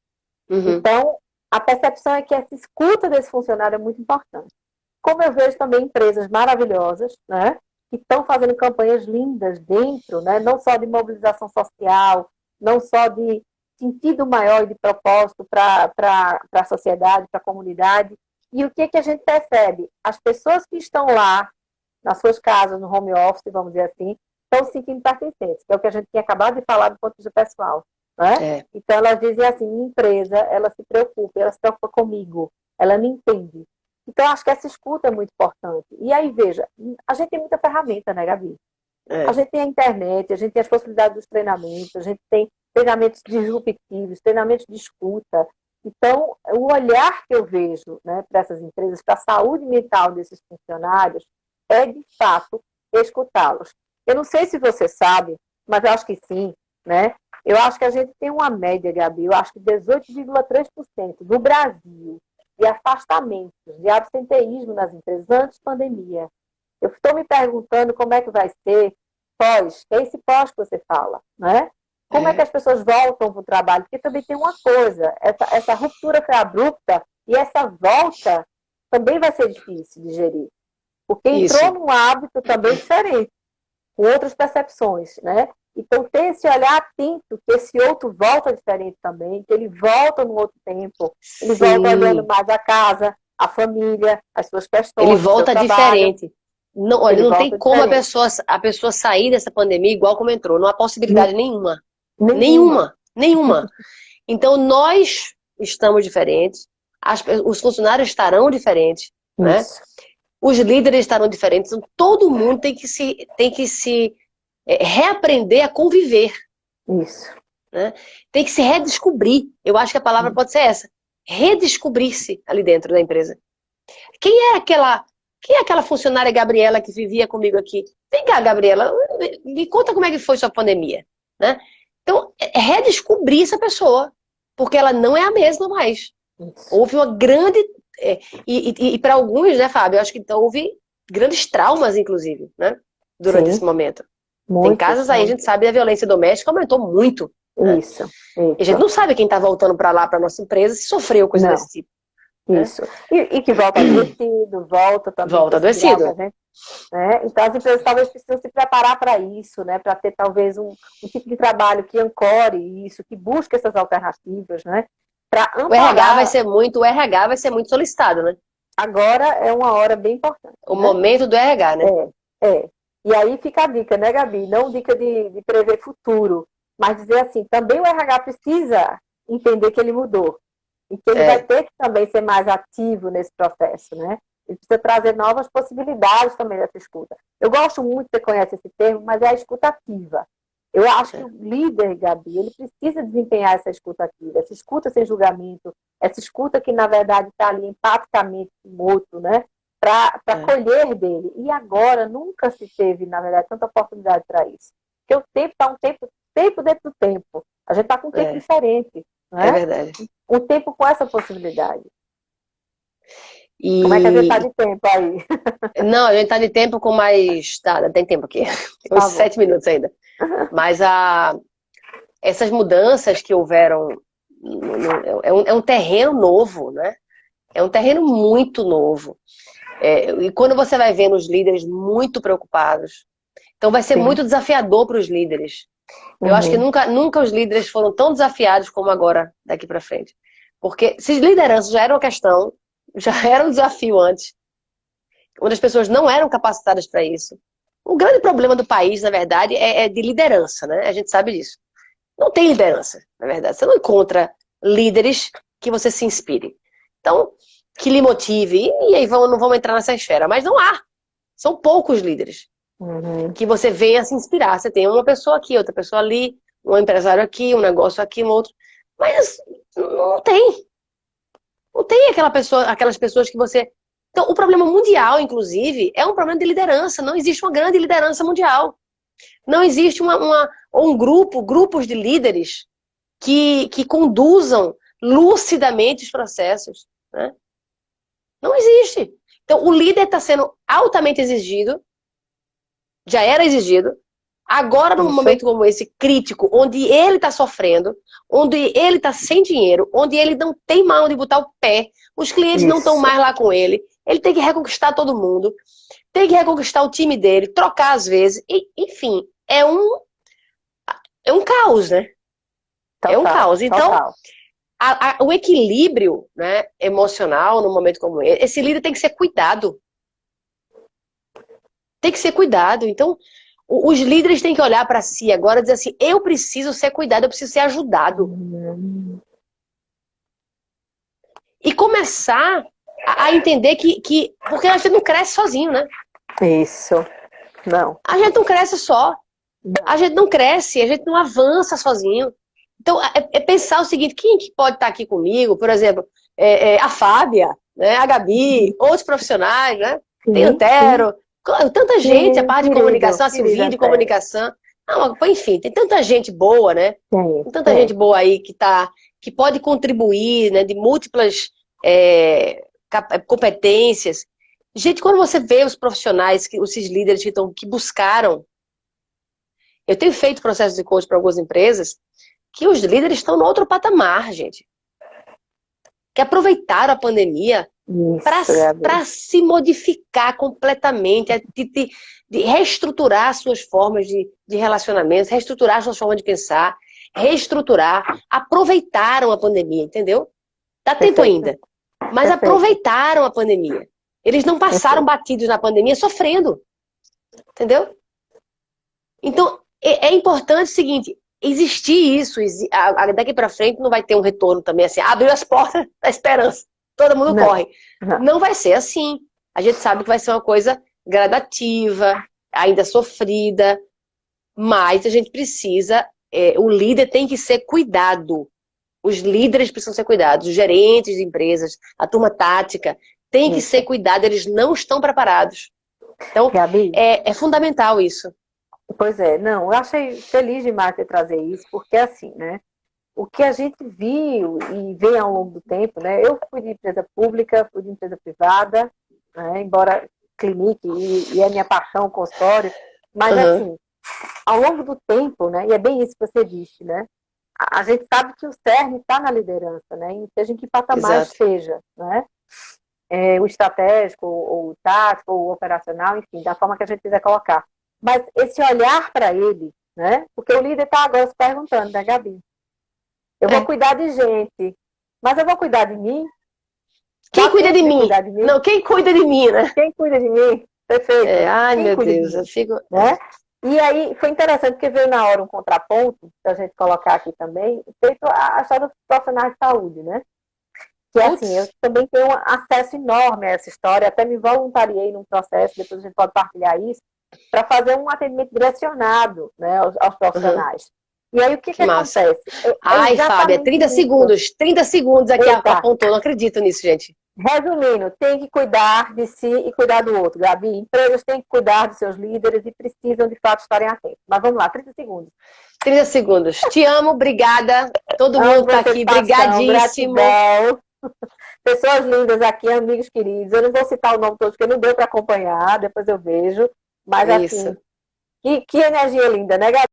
Uhum. Então, a percepção é que essa escuta desse funcionário é muito importante. Como eu vejo também empresas maravilhosas, né, que estão fazendo campanhas lindas dentro, né, não só de mobilização social, não só de sentido maior e de propósito para a sociedade, para a comunidade. E o que a gente percebe? As pessoas que estão lá, nas suas casas, no home office, vamos dizer assim, estão se sentindo pertencentes, que é o que a gente tinha acabado de falar do ponto de vista pessoal. Né? Então, elas dizem assim, minha empresa, ela se preocupa comigo, ela me entende. Então, acho que essa escuta é muito importante. E aí, veja, a gente tem muita ferramenta, né, Gabi? A gente tem a internet, a gente tem as possibilidades dos treinamentos, a gente tem treinamentos disruptivos, treinamentos de escuta. Então, o olhar que eu vejo, né, para essas empresas, para a saúde mental desses funcionários, é, de fato, escutá-los. Eu não sei se você sabe, mas eu acho que sim, né? Eu acho que a gente tem uma média, Gabi, eu acho que 18,3% do Brasil de afastamentos, de absenteísmo nas empresas antes da pandemia. Eu estou me perguntando como é que vai ser pós, que é esse pós que você fala, né? Como é que as pessoas voltam para o trabalho? Porque também tem uma coisa, essa ruptura foi abrupta e essa volta também vai ser difícil de gerir. Porque entrou num hábito também diferente, com outras percepções, né? Então, ter esse olhar atento, que esse outro volta diferente também, que ele volta num outro tempo, ele volta olhando mais a casa, a família, as suas questões, ele volta diferente. Não, olha, não tem como a pessoa sair dessa pandemia igual como entrou. Não há possibilidade nenhuma. Nenhuma. Então, nós estamos diferentes, os funcionários estarão diferentes, né? Os líderes estarão diferentes. Então, todo mundo tem que se reaprender a conviver. Isso. Né? Tem que se redescobrir. Eu acho que a palavra pode ser essa. Redescobrir-se ali dentro da empresa. Quem é aquela funcionária Gabriela que vivia comigo aqui? Vem cá, Gabriela, me conta como é que foi sua pandemia. Né? Então, redescobrir essa pessoa. Porque ela não é a mesma mais. Isso. Houve uma grande... E para alguns, né, Fábio, eu acho que houve grandes traumas, inclusive, né? Durante esse momento. Tem casos aí, a gente sabe, a violência doméstica aumentou muito. Isso. Né? E a gente não sabe quem está voltando para lá, para nossa empresa, se sofreu coisa desse tipo. Isso. Né? E que volta adoecido, volta também. Volta adoecido. Né? Então as empresas talvez precisam se preparar para isso, né? Para ter talvez um tipo de trabalho que ancore isso, que busque essas alternativas, né? O RH vai ser muito solicitado, né? Agora é uma hora bem importante. O momento do RH, né? E aí fica a dica, né, Gabi? Não dica de prever futuro, mas dizer assim, também o RH precisa entender que ele mudou. E que ele vai ter que também ser mais ativo nesse processo, né? Ele precisa trazer novas possibilidades também dessa escuta. Eu gosto muito, você conhece esse termo, mas é a escuta ativa. Eu acho que o líder, Gabi, ele precisa desempenhar essa escuta ativa, essa escuta sem julgamento, essa escuta que, na verdade, está ali empaticamente com o outro, né? Para colher dele. E agora nunca se teve, na verdade, tanta oportunidade para isso. Porque o tempo está tempo dentro do tempo. A gente está com um tempo diferente. Né? É verdade. Um tempo com essa possibilidade. Como é que a gente está de tempo aí? Não, a gente está de tempo com mais... Tá, tem tempo aqui. Tem uns 7 minutos ainda. Mas essas mudanças que houveram é um terreno novo, né? É um terreno muito novo. E quando você vai vendo os líderes muito preocupados, então vai ser muito desafiador para os líderes. Eu acho que nunca os líderes foram tão desafiados como agora, daqui para frente. Porque se liderança já era uma questão, já era um desafio antes, onde as pessoas não eram capacitadas para isso. O grande problema do país, na verdade, é de liderança, né? A gente sabe disso. Não tem liderança, na verdade. Você não encontra líderes que você se inspire. Então, que lhe motive. E aí não vamos entrar nessa esfera. Mas não há. São poucos líderes que você venha se inspirar. Você tem uma pessoa aqui, outra pessoa ali, um empresário aqui, um negócio aqui, um outro. Mas não tem. Não tem aquelas pessoas que você... Então, o problema mundial, inclusive, é um problema de liderança. Não existe uma grande liderança mundial. Não existe grupos de líderes que conduzam lucidamente os processos, né? Não existe. Então, o líder está sendo altamente exigido, já era exigido, agora num momento como esse, crítico, onde ele está sofrendo, onde ele está sem dinheiro, onde ele não tem mais onde botar o pé, os clientes não estão mais lá com ele tem que reconquistar todo mundo, tem que reconquistar o time dele, trocar às vezes, enfim, é um caos, né? Total, é um caos. Então, total. O equilíbrio, né, emocional num momento como esse líder tem que ser cuidado. Tem que ser cuidado. Então, os líderes têm que olhar para si agora e dizer assim, eu preciso ser cuidado, eu preciso ser ajudado. E começar a entender que... Porque a gente não cresce sozinho, né? Isso. Não. A gente não cresce só. A gente não cresce, a gente não avança sozinho. Então, é pensar o seguinte, quem que pode estar aqui comigo? Por exemplo, a Fábia, né? A Gabi, outros profissionais, né? Tem Antero, tanta gente, a parte de comunicação, a Silvinha de comunicação. Não, enfim, tem tanta gente boa, né? Tem tanta gente boa aí que pode contribuir, né? De múltiplas competências. Gente, quando você vê os profissionais, esses líderes que buscaram... Eu tenho feito processos de coaching para algumas empresas que os líderes estão no outro patamar, gente. Que aproveitaram a pandemia para se modificar completamente, de reestruturar suas formas de relacionamento, reestruturar suas formas de pensar, reestruturar, aproveitaram a pandemia, entendeu? Dá tempo ainda. Mas aproveitaram a pandemia. Eles não passaram batidos na pandemia sofrendo. Entendeu? Então, é importante o seguinte, existir isso, daqui para frente não vai ter um retorno também assim, abriu as portas da esperança, todo mundo corre. Não vai ser assim. A gente sabe que vai ser uma coisa gradativa, ainda sofrida, mas a gente precisa, o líder tem que ser cuidado. Os líderes precisam ser cuidados, os gerentes de empresas, a turma tática, tem que ser cuidado, eles não estão preparados. Então, Gabi, é fundamental isso. Pois é, não, eu achei feliz demais de trazer isso, porque assim, né, o que a gente viu e vê ao longo do tempo, né, eu fui de empresa pública, fui de empresa privada, né, embora clinique e é minha paixão, o consultório, mas assim, ao longo do tempo, né, e é bem isso que você disse, né, a gente sabe que o cerne está na liderança, né, seja em que patamar seja, né, o estratégico, ou o tático, ou o operacional, enfim, da forma que a gente quiser colocar. Mas esse olhar para ele, né? Porque o líder está agora se perguntando, né, Gabi? Eu vou cuidar de gente, mas eu vou cuidar de mim? Quem cuida de mim? Não, quem cuida de mim, né? Quem cuida de mim? Perfeito. Ai, meu Deus, eu fico... Né? E aí, foi interessante, porque veio na hora um contraponto, para a gente colocar aqui também, feito a história dos profissionais de saúde, né? Que assim, eu também tenho um acesso enorme a essa história, até me voluntariei num processo, depois a gente pode partilhar isso, para fazer um atendimento direcionado, né, aos profissionais. E aí, o que acontece? Ai, Fábia, 30 segundos aqui apontou, não acredito nisso, gente. Resumindo, tem que cuidar de si e cuidar do outro, Gabi. Empresas têm que cuidar dos seus líderes e precisam, de fato, estarem atentos. Mas vamos lá, 30 segundos. 30 segundos. Te amo, obrigada. Todo mundo está aqui, brigadíssimo. Gratidão. Pessoas lindas aqui, amigos queridos. Eu não vou citar o nome todos, porque não deu para acompanhar, depois eu vejo. Mas, Isso. assim, que energia linda, né, Gabi?